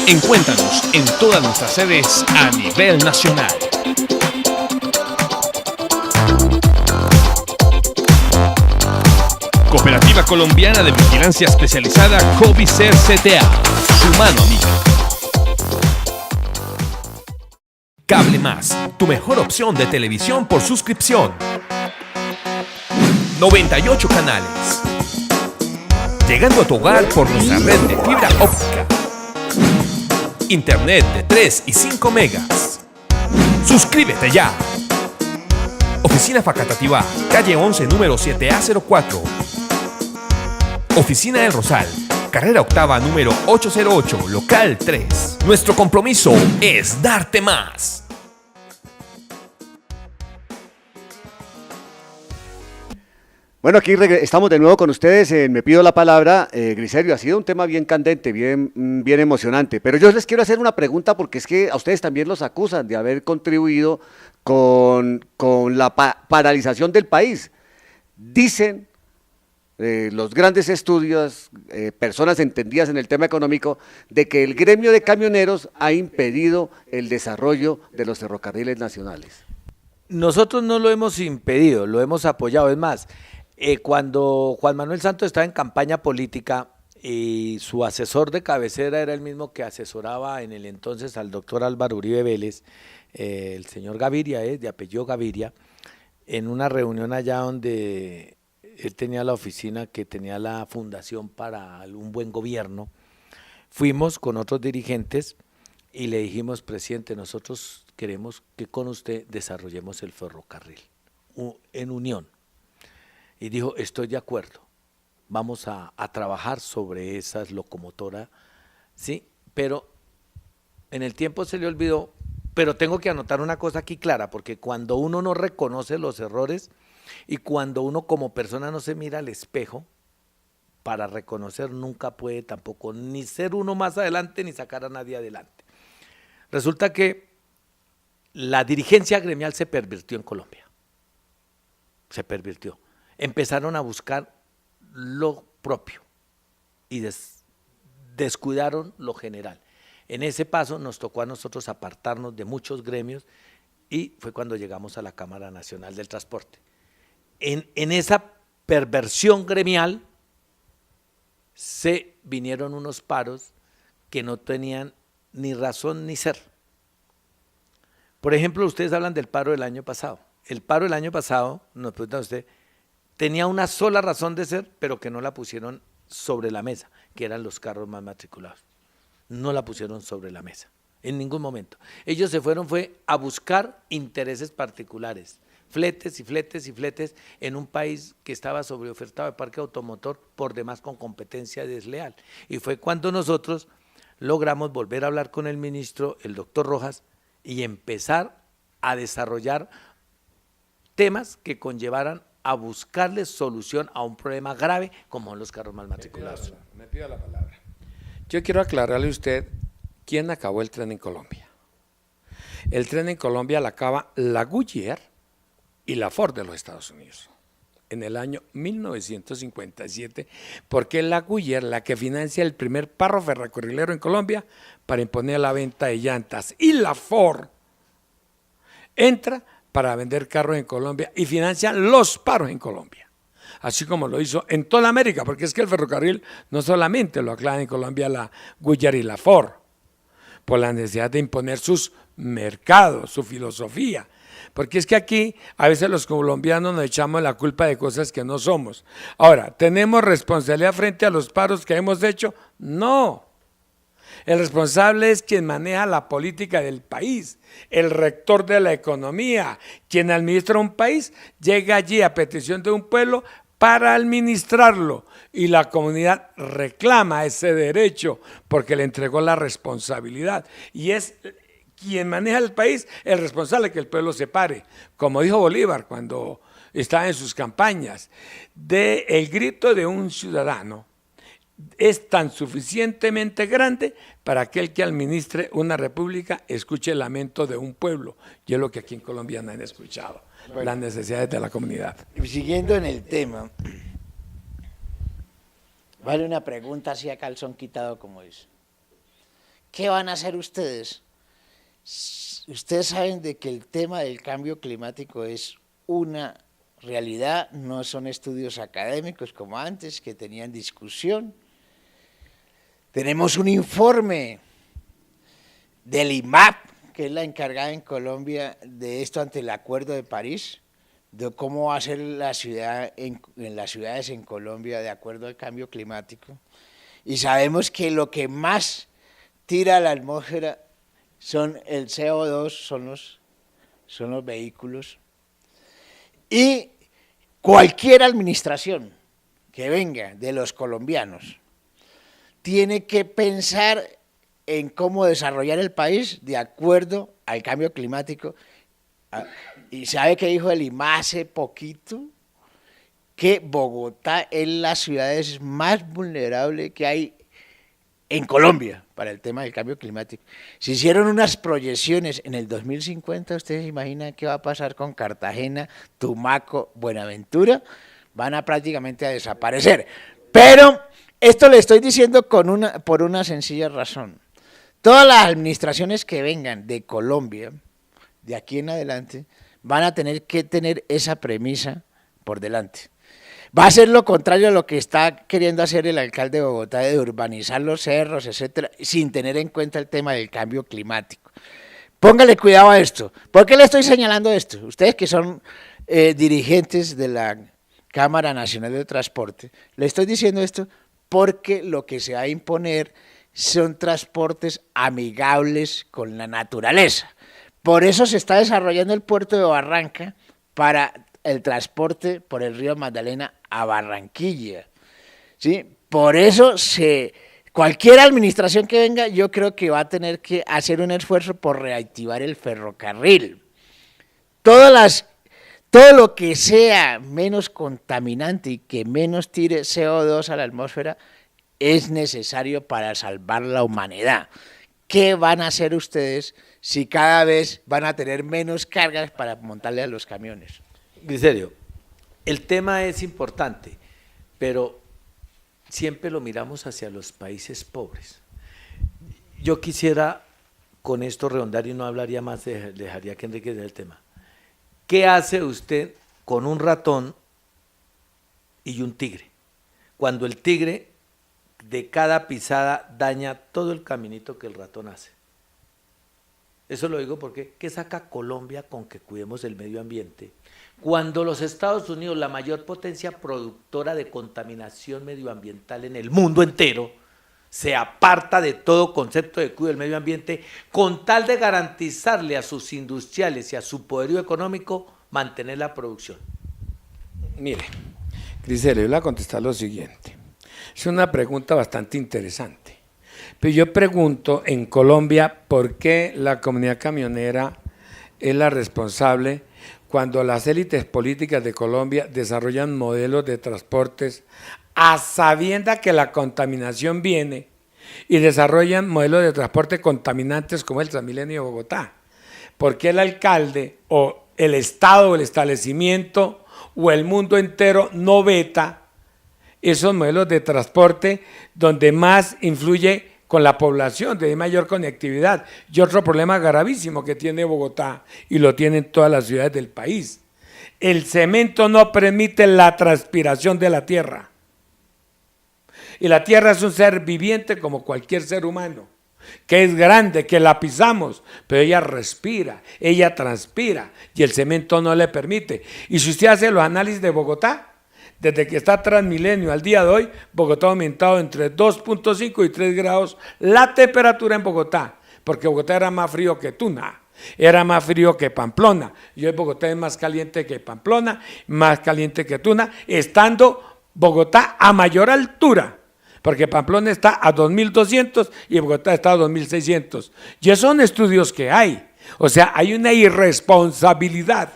Encuéntranos en todas nuestras sedes a nivel nacional. Cooperativa Colombiana de Vigilancia Especializada Covicer CTA, su mano amiga. Cable Más, tu mejor opción de televisión por suscripción. 98 canales. Llegando a tu hogar por nuestra red de fibra óptica. Internet de 3 y 5 megas. ¡Suscríbete ya! Oficina Facatativá, calle 11, número 7A04. Oficina del Rosal, carrera octava, número 808, local 3. Nuestro compromiso es darte más. Bueno, aquí estamos de nuevo con ustedes en Me Pido la Palabra. Griserio, ha sido un tema bien candente, bien emocionante, pero yo les quiero hacer una pregunta porque es que a ustedes también los acusan de haber contribuido con la paralización del país. Dicen los grandes estudios, personas entendidas en el tema económico, de que el gremio de camioneros ha impedido el desarrollo de los ferrocarriles nacionales. Nosotros no lo hemos impedido, lo hemos apoyado. Es más, cuando Juan Manuel Santos estaba en campaña política y su asesor de cabecera era el mismo que asesoraba en el entonces al doctor Álvaro Uribe Vélez, el señor Gaviria, de apellido Gaviria, en una reunión allá donde él tenía la oficina que tenía la Fundación para un Buen Gobierno, fuimos con otros dirigentes y le dijimos: presidente, nosotros queremos que con usted desarrollemos el ferrocarril en unión. Y dijo: estoy de acuerdo, vamos a trabajar sobre esas locomotoras, ¿sí? Pero en el tiempo se le olvidó, pero tengo que anotar una cosa aquí clara, porque cuando uno no reconoce los errores y cuando uno como persona no se mira al espejo para reconocer, nunca puede tampoco ni ser uno más adelante ni sacar a nadie adelante. Resulta que la dirigencia gremial se pervirtió en Colombia, se pervirtió. Empezaron a buscar lo propio y descuidaron lo general. En ese paso nos tocó a nosotros apartarnos de muchos gremios y fue cuando llegamos a la Cámara Nacional del Transporte. En esa perversión gremial se vinieron unos paros que no tenían ni razón ni ser. Por ejemplo, ustedes hablan del paro del año pasado. El paro del año pasado, nos pregunta usted, tenía una sola razón de ser, pero que no la pusieron sobre la mesa, que eran los carros más matriculados. No la pusieron sobre la mesa, en ningún momento. Ellos se fueron fue a buscar intereses particulares, fletes y fletes y fletes en un país que estaba sobreofertado de parque automotor, por demás con competencia desleal. Y fue cuando nosotros logramos volver a hablar con el ministro, el doctor Rojas, y empezar a desarrollar temas que conllevaran a buscarle solución a un problema grave como son los carros mal matriculados. Me pido la palabra. Yo quiero aclararle a usted quién acabó el tren en Colombia. El tren en Colombia la acaba la Goodyear y la Ford de los Estados Unidos en el año 1957, porque es la Goodyear la que financia el primer paro ferrocarrilero en Colombia para imponer la venta de llantas, y la Ford entra para vender carros en Colombia y financia los paros en Colombia, así como lo hizo en toda América, porque es que el ferrocarril no solamente lo aclaran en Colombia la Goodyear y la Ford, por la necesidad de imponer sus mercados, su filosofía. Porque es que aquí a veces los colombianos nos echamos la culpa de cosas que no somos. Ahora, ¿tenemos responsabilidad frente a los paros que hemos hecho? No. El responsable es quien maneja la política del país, el rector de la economía, quien administra un país, llega allí a petición de un pueblo para administrarlo, y la comunidad reclama ese derecho porque le entregó la responsabilidad, y es quien maneja el país el responsable que el pueblo se pare, como dijo Bolívar cuando estaba en sus campañas. El grito de un ciudadano es tan suficientemente grande para que el que administre una república escuche el lamento de un pueblo, y es lo que aquí en Colombia no han escuchado, las necesidades de la comunidad. Siguiendo en el tema, vale una pregunta así a calzón quitado como es. ¿Qué van a hacer ustedes? Ustedes saben de que el tema del cambio climático es una realidad, no son estudios académicos como antes, que tenían discusión. Tenemos un informe del IMAP, que es la encargada en Colombia de esto ante el Acuerdo de París, de cómo va a ser la ciudad en las ciudades en Colombia de acuerdo al cambio climático. Y sabemos que lo que más tira a la atmósfera son el CO2, son los vehículos. Y cualquier administración que venga de los colombianos tiene que pensar en cómo desarrollar el país de acuerdo al cambio climático. Y sabe que dijo el IMA hace poquito, que Bogotá es la ciudad más vulnerable que hay en Colombia para el tema del cambio climático. Se hicieron unas proyecciones en el 2050, ustedes se imaginan qué va a pasar con Cartagena, Tumaco, Buenaventura, van a prácticamente a desaparecer. Pero esto le estoy diciendo por una sencilla razón. Todas las administraciones que vengan de Colombia, de aquí en adelante, van a tener que tener esa premisa por delante. Va a ser lo contrario a lo que está queriendo hacer el alcalde de Bogotá, de urbanizar los cerros, etcétera, sin tener en cuenta el tema del cambio climático. Póngale cuidado a esto. ¿Por qué le estoy señalando esto? Ustedes que son dirigentes de la Cámara Nacional de Transporte, le estoy diciendo esto porque lo que se va a imponer son transportes amigables con la naturaleza. Por eso se está desarrollando el puerto de Barranca para el transporte por el río Magdalena a Barranquilla, ¿sí? Por eso cualquier administración que venga, yo creo que va a tener que hacer un esfuerzo por reactivar el ferrocarril. Todo lo que sea menos contaminante y que menos tire CO2 a la atmósfera es necesario para salvar la humanidad. ¿Qué van a hacer ustedes si cada vez van a tener menos cargas para montarle a los camiones? Griserio, el tema es importante, pero siempre lo miramos hacia los países pobres. Yo quisiera con esto redondar y no hablaría más, dejaría que Enrique dé el tema. ¿Qué hace usted con un ratón y un tigre? Cuando el tigre de cada pisada daña todo el caminito que el ratón hace. Eso lo digo porque, ¿qué saca Colombia con que cuidemos el medio ambiente? Cuando los Estados Unidos, la mayor potencia productora de contaminación medioambiental en el mundo entero, se aparta de todo concepto de cuidado del medio ambiente con tal de garantizarle a sus industriales y a su poderío económico mantener la producción. Mire, Griselio, yo le voy a contestar lo siguiente. Es una pregunta bastante interesante. Pero yo pregunto en Colombia por qué la comunidad camionera es la responsable cuando las élites políticas de Colombia desarrollan modelos de transportes a sabienda que la contaminación viene y desarrollan modelos de transporte contaminantes como el Transmilenio de Bogotá. ¿Por qué el alcalde o el Estado o el establecimiento o el mundo entero no veta esos modelos de transporte donde más influye con la población, de mayor conectividad? Y otro problema gravísimo que tiene Bogotá y lo tienen todas las ciudades del país. El cemento no permite la transpiración de la tierra. Y la tierra es un ser viviente como cualquier ser humano, que es grande, que la pisamos, pero ella respira, ella transpira y el cemento no le permite. Y si usted hace los análisis de Bogotá, desde que está Transmilenio al día de hoy, Bogotá ha aumentado entre 2.5 y 3 grados la temperatura en Bogotá, porque Bogotá era más frío que Tuna, era más frío que Pamplona, y hoy Bogotá es más caliente que Pamplona, más caliente que Tuna, estando Bogotá a mayor altura, porque Pamplona está a 2.200 y Bogotá está a 2.600. Y esos son estudios que hay. O sea, hay una irresponsabilidad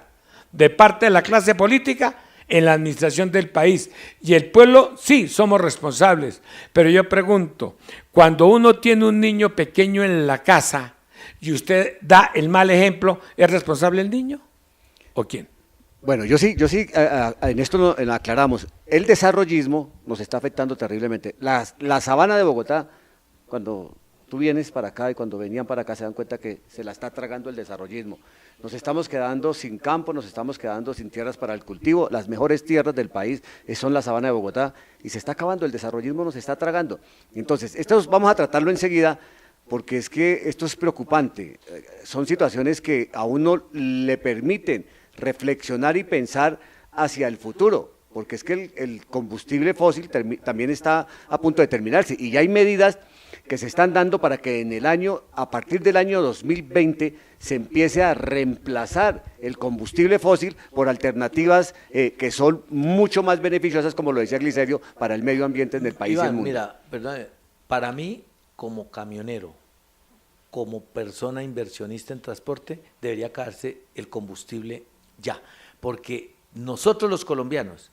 de parte de la clase política en la administración del país. Y el pueblo, sí, somos responsables. Pero yo pregunto, cuando uno tiene un niño pequeño en la casa y usted da el mal ejemplo, ¿es responsable el niño? ¿O quién? Bueno, yo sí, en esto lo aclaramos. El desarrollismo nos está afectando terriblemente. La sabana de Bogotá, cuando tú vienes para acá y cuando venían para acá se dan cuenta que se la está tragando el desarrollismo. Nos estamos quedando sin campo, nos estamos quedando sin tierras para el cultivo. Las mejores tierras del país son la sabana de Bogotá y se está acabando, el desarrollismo nos está tragando. Entonces, esto vamos a tratarlo enseguida porque es que esto es preocupante. Son situaciones que a uno le permiten reflexionar y pensar hacia el futuro, porque es que el combustible fósil también está a punto de terminarse y ya hay medidas que se están dando para que a partir del año 2020 se empiece a reemplazar el combustible fósil por alternativas que son mucho más beneficiosas, como lo decía Glicerio, para el medio ambiente en el país y el mundo. Mira, perdón, para mí, como camionero, como persona inversionista en transporte, debería acabarse el combustible ya, porque nosotros los colombianos,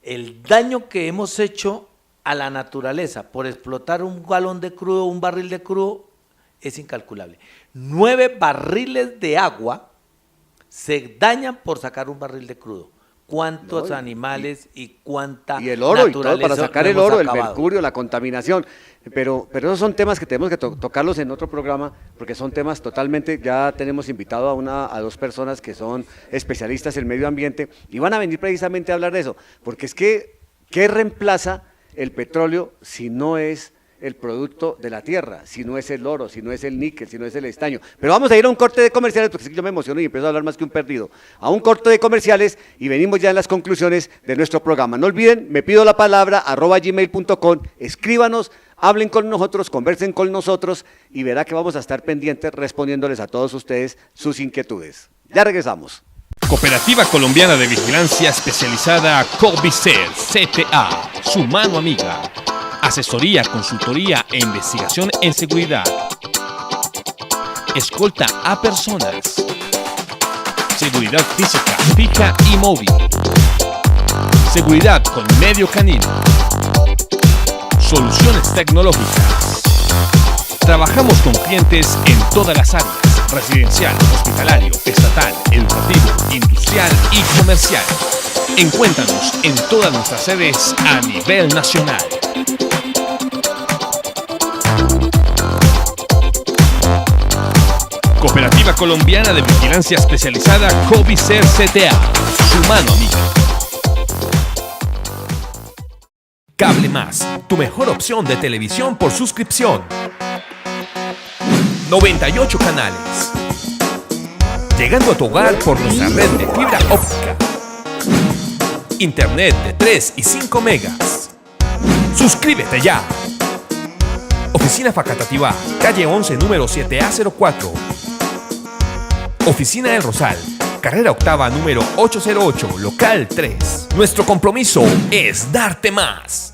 el daño que hemos hecho a la naturaleza por explotar un galón de crudo, un barril de crudo, es incalculable. 9 barriles de agua se dañan por sacar un barril de crudo. ¿Cuántos animales y cuánta y el oro y todo para sacar el oro, acabado? El mercurio, la contaminación, pero esos son temas que tenemos que tocarlos en otro programa, porque son temas totalmente, ya tenemos invitado a 2 personas que son especialistas en medio ambiente y van a venir precisamente a hablar de eso, porque es que, ¿qué reemplaza el petróleo si no es el producto de la tierra, si no es el oro, si no es el níquel, si no es el estaño? Pero vamos a ir a un corte de comerciales, porque yo me emociono y empiezo a hablar más que un perdido. A un corte de comerciales y venimos ya en las conclusiones de nuestro programa. No olviden, me pido la palabra, @gmail.com, escríbanos, hablen con nosotros, conversen con nosotros y verá que vamos a estar pendientes respondiéndoles a todos ustedes sus inquietudes. Ya regresamos. Cooperativa Colombiana de Vigilancia Especializada Covicer CTA, su mano amiga. Asesoría, consultoría e investigación en seguridad. Escolta a personas. Seguridad física, fija y móvil. Seguridad con medio canino. Soluciones tecnológicas. Trabajamos con clientes en todas las áreas: residencial, hospitalario, estatal, educativo, industrial y comercial. Encuéntranos en todas nuestras sedes a nivel nacional. Cooperativa Colombiana de Vigilancia Especializada Covicer CTA, su mano amiga. Cable Más, tu mejor opción de televisión por suscripción. 98 canales. Llegando a tu hogar por nuestra red de fibra óptica. Internet de 3 y 5 megas. ¡Suscríbete ya! Oficina Facatativá, calle 11, número 7A04. Oficina del Rosal, carrera octava, número 808, local 3. Nuestro compromiso es darte más.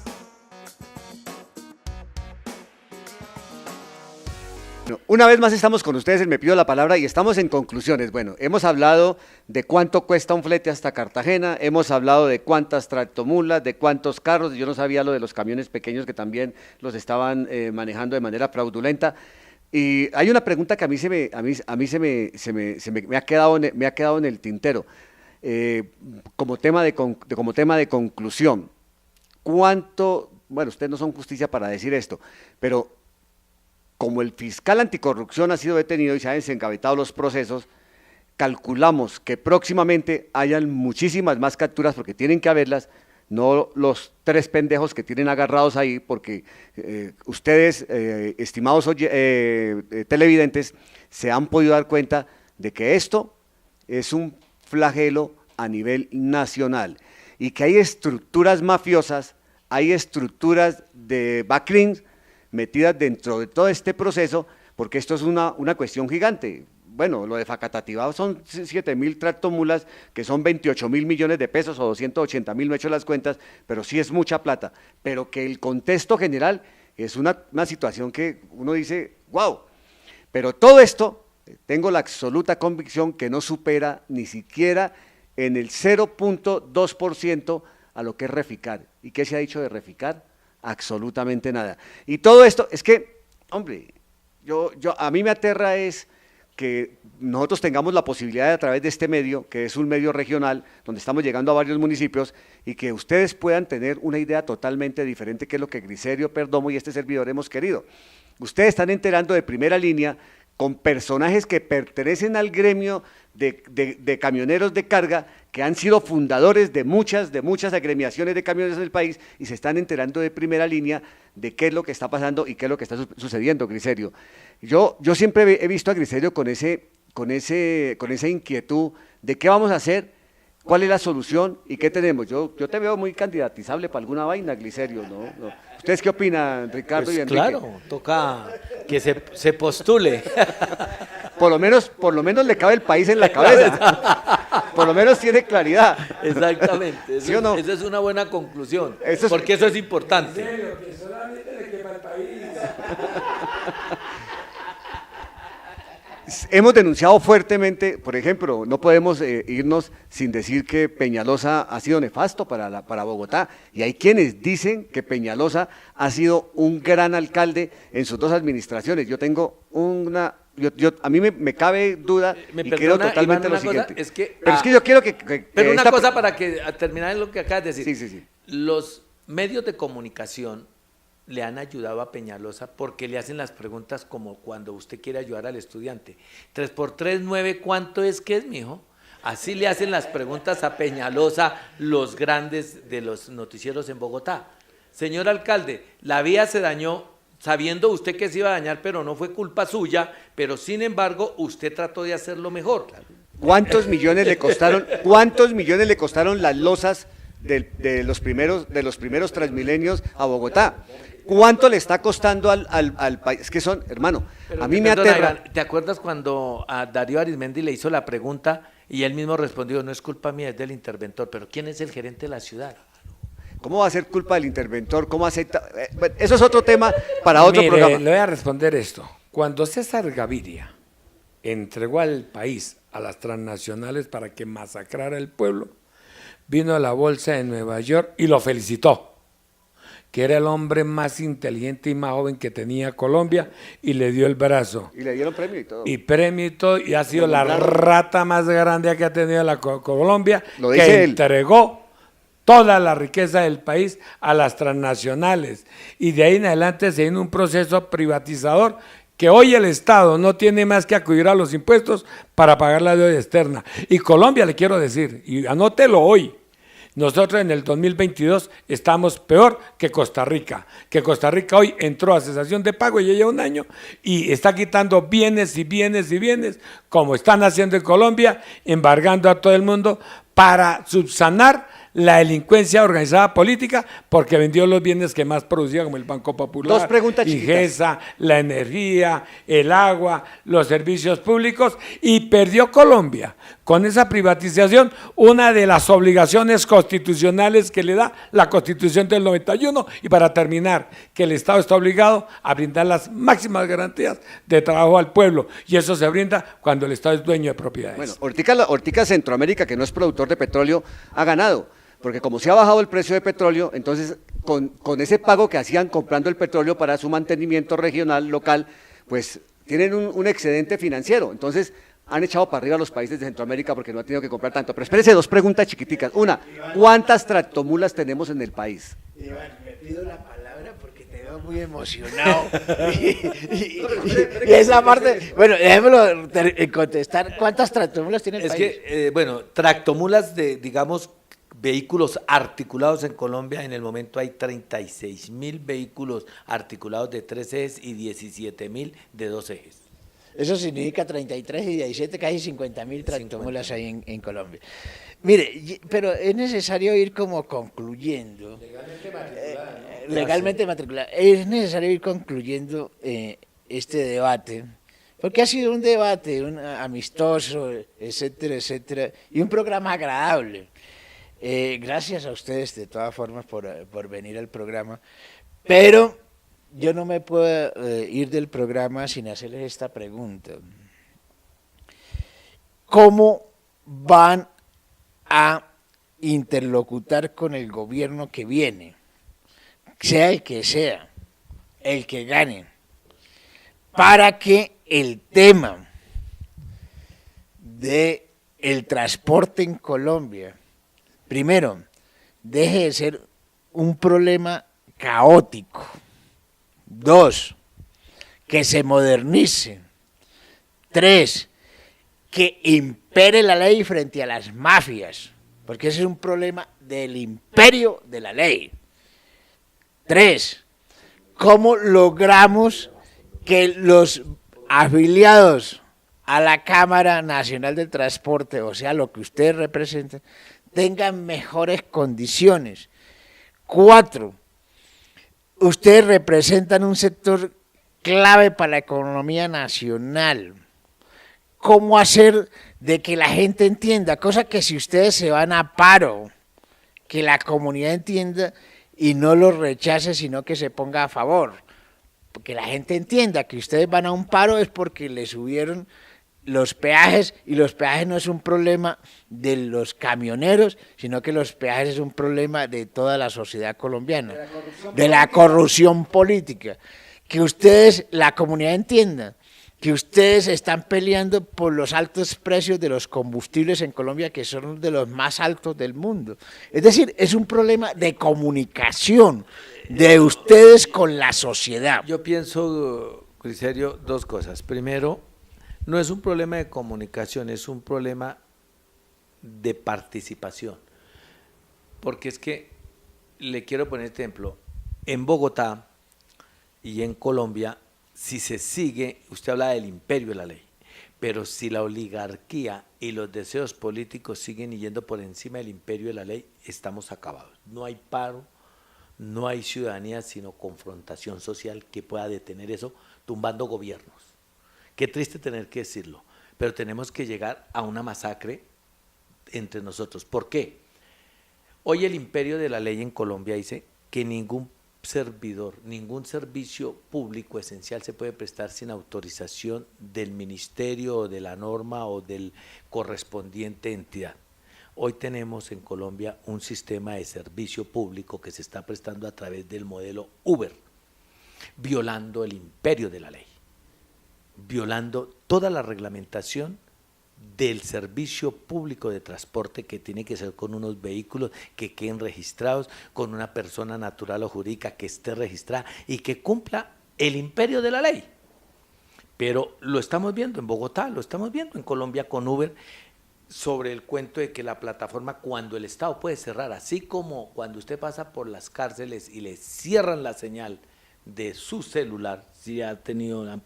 Una vez más estamos con ustedes, Me Pido la Palabra, y estamos en conclusiones. Bueno, hemos hablado de cuánto cuesta un flete hasta Cartagena, hemos hablado de cuántas tractomulas, de cuántos carros, yo no sabía lo de los camiones pequeños que también los estaban manejando de manera fraudulenta. Y hay una pregunta que a mí me ha quedado en el tintero, como tema de conclusión. ¿Cuánto? Bueno, ustedes no son justicia para decir esto, pero como el fiscal anticorrupción ha sido detenido y se han desengavetado los procesos, calculamos que próximamente hayan muchísimas más capturas, porque tienen que haberlas, no los 3 pendejos que tienen agarrados ahí, porque ustedes, estimados televidentes, se han podido dar cuenta de que esto es un flagelo a nivel nacional y que hay estructuras mafiosas, hay estructuras de backrings metidas dentro de todo este proceso, porque esto es una cuestión gigante. Bueno, lo de Facatativá son 7.000 tractomulas, que son 28.000 millones de pesos o 280.000, no he hecho las cuentas, pero sí es mucha plata. Pero que el contexto general es una situación que uno dice, wow. Pero todo esto, tengo la absoluta convicción que no supera ni siquiera en el 0.2% a lo que es Reficar. ¿Y qué se ha dicho de Reficar? Absolutamente nada. Y todo esto, es que, hombre, a mí me aterra es que nosotros tengamos la posibilidad de, a través de este medio, que es un medio regional, donde estamos llegando a varios municipios, y que ustedes puedan tener una idea totalmente diferente, que es lo que Griserio Perdomo y este servidor hemos querido. Ustedes están enterando de primera línea con personajes que pertenecen al gremio de camioneros de carga, que han sido fundadores de muchas agremiaciones de camioneros del país, y se están enterando de primera línea de qué es lo que está pasando y qué es lo que está sucediendo, Griserio. Yo siempre he visto a Griserio con esa inquietud de qué vamos a hacer, cuál es la solución y qué tenemos. Yo te veo muy candidatizable para alguna vaina, Griserio, ¿no? ¿Ustedes qué opinan, Ricardo Pues y Enrique? claro, toca que se postule. Por lo menos le cabe el país en la cabeza. Por lo menos tiene claridad. Exactamente, ¿Sí o no? esa es una buena conclusión, Eso es- porque eso es importante. Que solamente le quema el país. Hemos denunciado fuertemente, por ejemplo, no podemos irnos sin decir que Peñalosa ha sido nefasto para Bogotá, y hay quienes dicen que Peñalosa ha sido un gran alcalde en sus 2 administraciones. Yo tengo a mí me cabe duda Me y creo perdona, totalmente Iván, lo una cosa, siguiente. es que- Pero es que yo quiero que Pero una esta- cosa para que a terminar en lo que acabas de decir. Sí. Los medios de comunicación le han ayudado a Peñalosa porque le hacen las preguntas como cuando usted quiere ayudar al estudiante. 3 por 3, 9, ¿cuánto es que es, mijo? Así le hacen las preguntas a Peñalosa los grandes de los noticieros en Bogotá. Señor alcalde, la vía se dañó sabiendo usted que se iba a dañar, pero no fue culpa suya, pero sin embargo usted trató de hacerlo mejor. ¿Cuántos millones le costaron las losas de los primeros Transmilenios a Bogotá? ¿Cuánto le está costando al país? Es que son, hermano, Pero a mí me perdona, aterra. Iván, ¿te acuerdas cuando a Darío Arizmendi le hizo la pregunta y él mismo respondió, no es culpa mía, es del interventor, pero ¿quién es el gerente de la ciudad? ¿Cómo va a ser culpa del interventor? ¿Cómo acepta? Bueno, eso es otro tema para otro Mire, programa. le voy a responder esto. Cuando César Gaviria entregó al país a las transnacionales para que masacrara el pueblo, vino a la bolsa de Nueva York y lo felicitó, que era el hombre más inteligente y más joven que tenía Colombia, y le dio el brazo. Y le dieron premio y todo. Y premio y todo, y ha sido Lo la nombraron. rata más grande que ha tenido la Colombia, Lo que dice él. entregó toda la riqueza del país a las transnacionales. Y de ahí en adelante se viene un proceso privatizador que hoy el Estado no tiene más que acudir a los impuestos para pagar la deuda externa. Y Colombia, le quiero decir, y anótelo hoy, Nosotros en el 2022 estamos peor que Costa Rica hoy entró a cesación de pago y ya lleva un año y está quitando bienes y bienes y bienes, como están haciendo en Colombia, embargando a todo el mundo para subsanar la delincuencia organizada política, porque vendió los bienes que más producía, como el Banco Popular, Dos preguntas IGESA, la energía, el agua, los servicios públicos, y perdió Colombia con esa privatización una de las obligaciones constitucionales que le da la Constitución del 91, y para terminar, que el Estado está obligado a brindar las máximas garantías de trabajo al pueblo, y eso se brinda cuando el Estado es dueño de propiedades. Bueno, ahorita Centroamérica, que no es productor de petróleo, ha ganado. Porque como se ha bajado el precio de petróleo, entonces con ese pago que hacían comprando el petróleo para su mantenimiento regional, local, pues tienen un excedente financiero. Entonces han echado para arriba a los países de Centroamérica porque no han tenido que comprar tanto. Pero espérese, dos preguntas chiquiticas. Una, ¿cuántas tractomulas tenemos en el país? Iván, me pido la palabra porque te veo muy emocionado. y esa parte, bueno, déjemelo contestar. ¿Cuántas tractomulas tiene el Es país? que, tractomulas de, digamos, vehículos articulados en Colombia, en el momento hay 36.000 vehículos articulados de 3 ejes y 17.000 de 2 ejes. Eso significa 33 y 17, casi 50.000 tractomulas hay en Colombia. Mire, pero es necesario ir como concluyendo. Legalmente matriculada. Es necesario ir concluyendo este debate, porque ha sido un debate amistoso, etcétera, etcétera, y un programa agradable. Gracias a ustedes de todas formas por venir al programa, pero yo no me puedo ir del programa sin hacerles esta pregunta. ¿Cómo van a interlocutar con el gobierno que viene, sea el que sea, el que gane, para que el tema del transporte en Colombia, primero, deje de ser un problema caótico? 2, que se modernice. 3, que impere la ley frente a las mafias, porque ese es un problema del imperio de la ley. 3, ¿cómo logramos que los afiliados a la Cámara Nacional del Transporte, o sea, lo que ustedes representan, tengan mejores condiciones? 4, ustedes representan un sector clave para la economía nacional. ¿Cómo hacer de que la gente entienda? Cosa que si ustedes se van a paro, que la comunidad entienda y no los rechace, sino que se ponga a favor. Porque la gente entienda que ustedes van a un paro es porque les subieron los peajes, y los peajes no es un problema de los camioneros, sino que los peajes es un problema de toda la sociedad colombiana, de la corrupción política. Que ustedes, la comunidad entienda que ustedes están peleando por los altos precios de los combustibles en Colombia, que son de los más altos del mundo. Es decir, es un problema de comunicación de ustedes con la sociedad. Yo pienso, Griserio, dos cosas. Primero, no es un problema de comunicación, es un problema de participación. Porque es que, le quiero poner este ejemplo, en Bogotá y en Colombia, si se sigue, usted habla del imperio de la ley, pero si la oligarquía y los deseos políticos siguen yendo por encima del imperio de la ley, estamos acabados. No hay paro, no hay ciudadanía, sino confrontación social que pueda detener eso, tumbando gobiernos. Qué triste tener que decirlo, pero tenemos que llegar a una masacre entre nosotros. ¿Por qué? Hoy el imperio de la ley en Colombia dice que ningún servidor, ningún servicio público esencial se puede prestar sin autorización del ministerio o de la norma o del correspondiente entidad. Hoy tenemos en Colombia un sistema de servicio público que se está prestando a través del modelo Uber, violando el imperio de la ley, violando toda la reglamentación del servicio público de transporte, que tiene que ser con unos vehículos que queden registrados, con una persona natural o jurídica que esté registrada y que cumpla el imperio de la ley. Pero lo estamos viendo en Bogotá, lo estamos viendo en Colombia con Uber. sobre el cuento de que la plataforma, cuando el Estado puede cerrar, así como cuando usted pasa por las cárceles y le cierran la señal de su celular, si han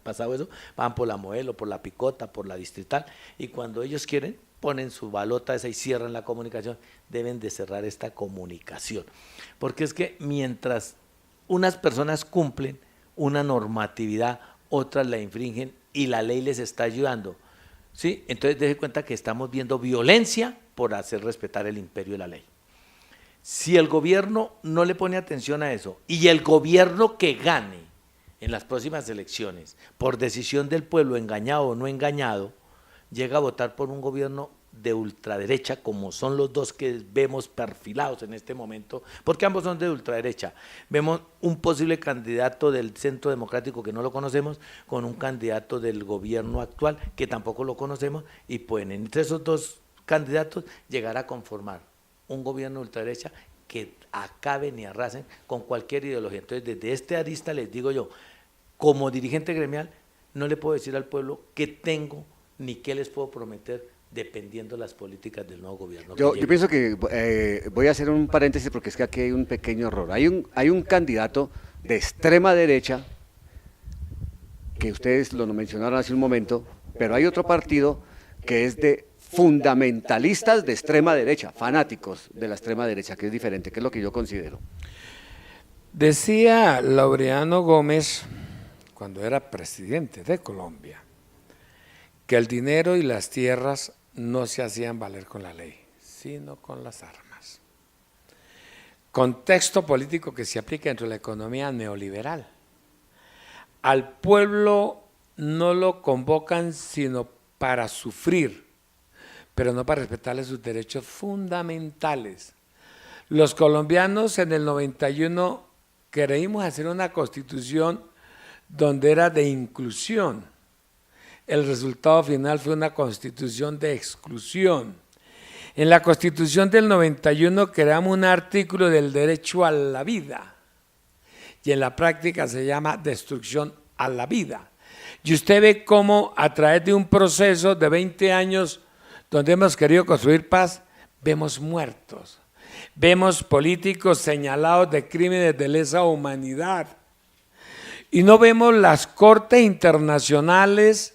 pasado eso, van por la Modelo, por la Picota, por la Distrital, y cuando ellos quieren, ponen su balota esa y cierran la comunicación, deben de cerrar esta comunicación. Porque es que mientras unas personas cumplen una normatividad, otras la infringen y la ley les está ayudando, ¿sí? Entonces dése cuenta que estamos viendo violencia por hacer respetar el imperio de la ley. Si el gobierno no le pone atención a eso y el gobierno que gane en las próximas elecciones, por decisión del pueblo, engañado o no engañado, llega a votar por un gobierno de ultraderecha, como son los dos que vemos perfilados en este momento, porque ambos son de ultraderecha. Vemos un posible candidato del Centro Democrático que no lo conocemos, con un candidato del gobierno actual que tampoco lo conocemos, y pueden entre esos dos candidatos llegar a conformar un gobierno de ultraderecha que acaben y arrasen con cualquier ideología. Entonces, desde este arista les digo yo, como dirigente gremial, no le puedo decir al pueblo qué tengo ni qué les puedo prometer, dependiendo de las políticas del nuevo gobierno. Yo pienso que voy a hacer un paréntesis porque es que aquí hay un pequeño error. Hay un candidato de extrema derecha, que ustedes lo mencionaron hace un momento, pero hay otro partido que es de fundamentalistas de extrema derecha, fanáticos de la extrema derecha, que es diferente, que es lo que yo considero. Decía Laureano Gómez, cuando era presidente de Colombia, que el dinero y las tierras no se hacían valer con la ley, sino con las armas. Contexto político que se aplica dentro de la economía neoliberal. Al pueblo no lo convocan sino para sufrir, pero no para respetarle sus derechos fundamentales. Los colombianos en el 91 creímos hacer una constitución donde era de inclusión. El resultado final fue una constitución de exclusión. En la constitución del 91 creamos un artículo del derecho a la vida y en la práctica se llama destrucción a la vida. Y usted ve cómo a través de un proceso de 20 años donde hemos querido construir paz, vemos muertos, vemos políticos señalados de crímenes de lesa humanidad y no vemos las cortes internacionales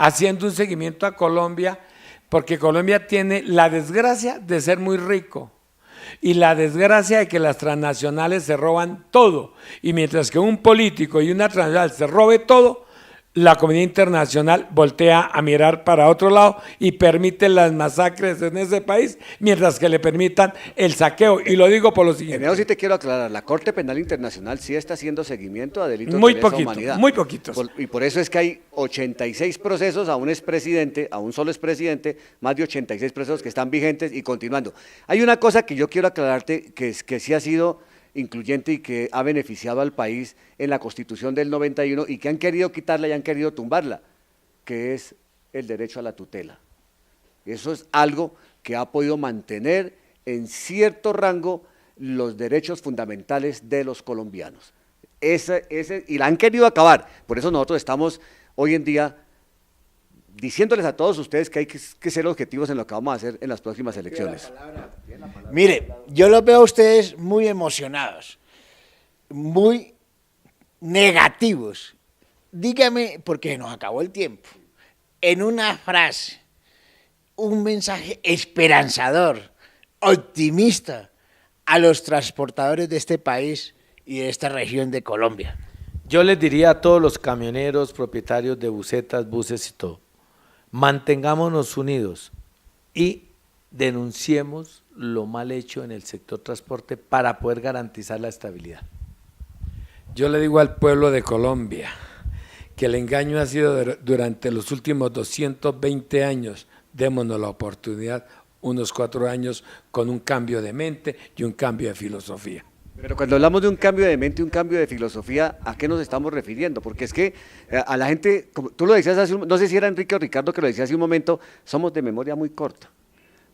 haciendo un seguimiento a Colombia, porque Colombia tiene la desgracia de ser muy rico y la desgracia de que las transnacionales se roban todo, y mientras que un político y una transnacional se robe todo, la comunidad internacional voltea a mirar para otro lado y permite las masacres en ese país, mientras que le permitan el saqueo. Y lo digo por lo siguiente. En eso sí te quiero aclarar, la Corte Penal Internacional sí está haciendo seguimiento a delitos muy de lesa poquito, humanidad. muy poquitos. Y por eso es que hay 86 procesos a un expresidente, a un solo expresidente, más de 86 procesos que están vigentes y continuando. Hay una cosa que yo quiero aclararte, que sí ha sido incluyente y que ha beneficiado al país en la Constitución del 91 y que han querido quitarla y han querido tumbarla, que es el derecho a la tutela. Eso es algo que ha podido mantener en cierto rango los derechos fundamentales de los colombianos. Y la han querido acabar. Por eso nosotros estamos hoy en día diciéndoles a todos ustedes que hay que ser objetivos en lo que vamos a hacer en las próximas elecciones. Mire, yo los veo a ustedes muy emocionados, muy negativos. Dígame, porque nos acabó el tiempo, en una frase, un mensaje esperanzador, optimista a los transportadores de este país y de esta región de Colombia. Yo les diría a todos los camioneros, propietarios de busetas, buses y todo, mantengámonos unidos y denunciemos lo mal hecho en el sector transporte para poder garantizar la estabilidad. Yo le digo al pueblo de Colombia que el engaño ha sido durante los últimos 220 años. Démonos la oportunidad, unos 4 años, con un cambio de mente y un cambio de filosofía. Pero cuando hablamos de un cambio de mente, un cambio de filosofía, ¿a qué nos estamos refiriendo? Porque es que a la gente, como tú lo decías hace no sé si era Enrique o Ricardo que lo decía hace un momento, somos de memoria muy corta.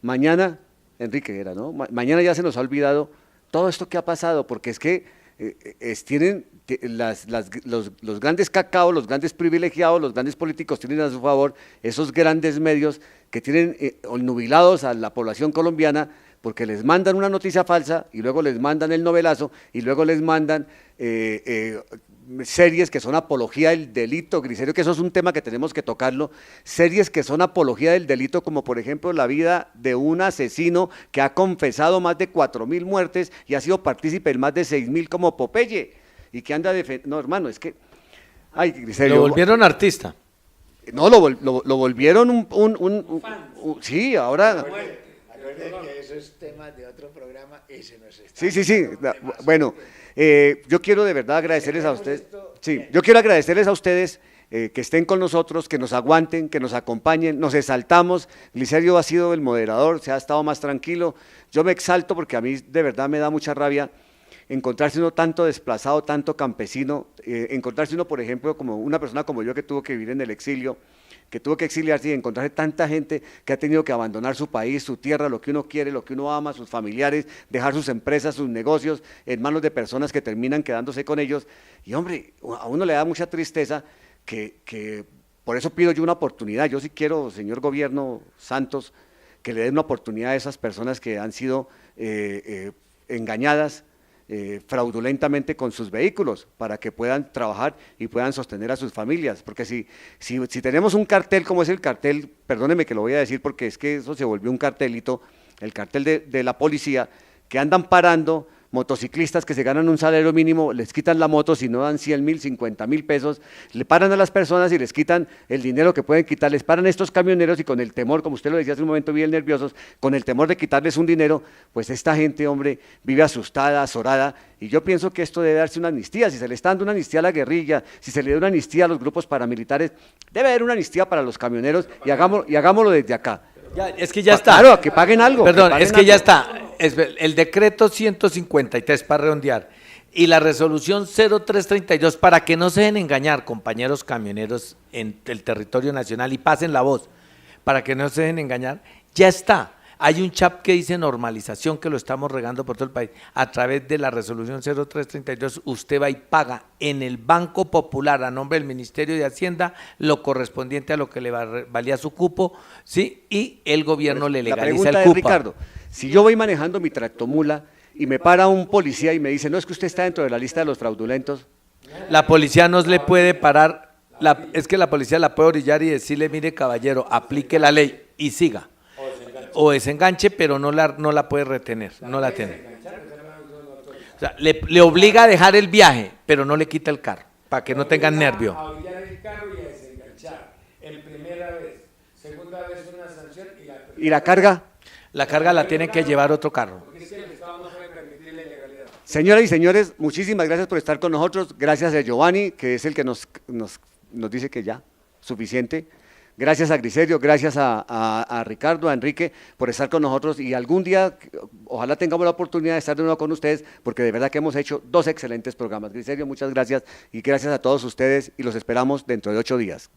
Mañana, Enrique era, ¿no? Mañana ya se nos ha olvidado todo esto que ha pasado, porque es que tienen los grandes cacaos, los grandes privilegiados, los grandes políticos tienen a su favor esos grandes medios que tienen nubilados a la población colombiana porque les mandan una noticia falsa y luego les mandan el novelazo y luego les mandan series que son apología del delito, Griserio, que eso es un tema que tenemos que tocarlo, series que son apología del delito, como por ejemplo la vida de un asesino que ha confesado más de 4.000 muertes y ha sido partícipe en más de 6.000 como Popeye, y que anda defendiendo, no hermano, es que, ay Griserio. Lo volvieron artista. No, lo volvieron sí, ahora. Acuérdense que esos temas de otro programa, ese no es Sí. Bueno, yo quiero de verdad agradecerles a ustedes. Sí, yo quiero agradecerles a ustedes que estén con nosotros, que nos aguanten, que nos acompañen, nos exaltamos. Glicerio ha sido el moderador, se ha estado más tranquilo. Yo me exalto porque a mí de verdad me da mucha rabia encontrarse uno tanto desplazado, tanto campesino, encontrarse uno, por ejemplo, como una persona como yo que tuvo que vivir en el exilio, que tuvo que exiliarse y encontrarse tanta gente que ha tenido que abandonar su país, su tierra, lo que uno quiere, lo que uno ama, sus familiares, dejar sus empresas, sus negocios en manos de personas que terminan quedándose con ellos. Y hombre, a uno le da mucha tristeza que por eso pido yo una oportunidad. Yo sí quiero, señor gobierno Santos, que le den una oportunidad a esas personas que han sido engañadas, fraudulentamente con sus vehículos para que puedan trabajar y puedan sostener a sus familias, porque si tenemos un cartel como es el cartel, perdóneme que lo voy a decir porque es que eso se volvió un cartelito, el cartel de la policía, que andan parando motociclistas que se ganan un salario mínimo, les quitan la moto, si no dan 100.000, 50.000 pesos, le paran a las personas y les quitan el dinero que pueden quitar, les paran estos camioneros y con el temor, como usted lo decía hace un momento, bien nerviosos, con el temor de quitarles un dinero, pues esta gente, hombre, vive asustada, azorada, y yo pienso que esto debe darse una amnistía. Si se le está dando una amnistía a la guerrilla, si se le da una amnistía a los grupos paramilitares, debe haber una amnistía para los camioneros y hagámoslo desde acá. Ya, es que ya está. Claro, que paguen algo. Perdón, paguen es que algo. ya está. El decreto 153 para redondear y la resolución 0332 para que no se dejen engañar, compañeros camioneros en el territorio nacional, y pasen la voz, para que no se dejen engañar, ya está. Hay un chat que dice normalización, que lo estamos regando por todo el país. A través de la resolución 0332, usted va y paga en el Banco Popular a nombre del Ministerio de Hacienda lo correspondiente a lo que le valía su cupo, ¿sí? Y el gobierno le legaliza el cupo. La pregunta es, Ricardo, si yo voy manejando mi tractomula y me para un policía y me dice, no, es que usted está dentro de la lista de los fraudulentos. La policía no le puede parar, es que la policía la puede orillar y decirle, mire caballero, aplique la ley y siga. O desenganche, pero no la puede retener, no la tiene. O sea, le obliga a dejar el viaje, pero no le quita el carro, para que no tengan nervio. A orillar el carro y a desenganchar. En primera vez. Segunda vez una sanción ¿Y la carga? La carga la tiene que llevar otro carro. Señoras y señores, muchísimas gracias por estar con nosotros. Gracias a Giovanni, que es el que nos dice que ya, suficiente. Gracias a Glicerio, gracias a Ricardo, a Enrique, por estar con nosotros, y algún día, ojalá tengamos la oportunidad de estar de nuevo con ustedes, porque de verdad que hemos hecho 2 excelentes programas. Glicerio, muchas gracias, y gracias a todos ustedes, y los esperamos dentro de 8 días.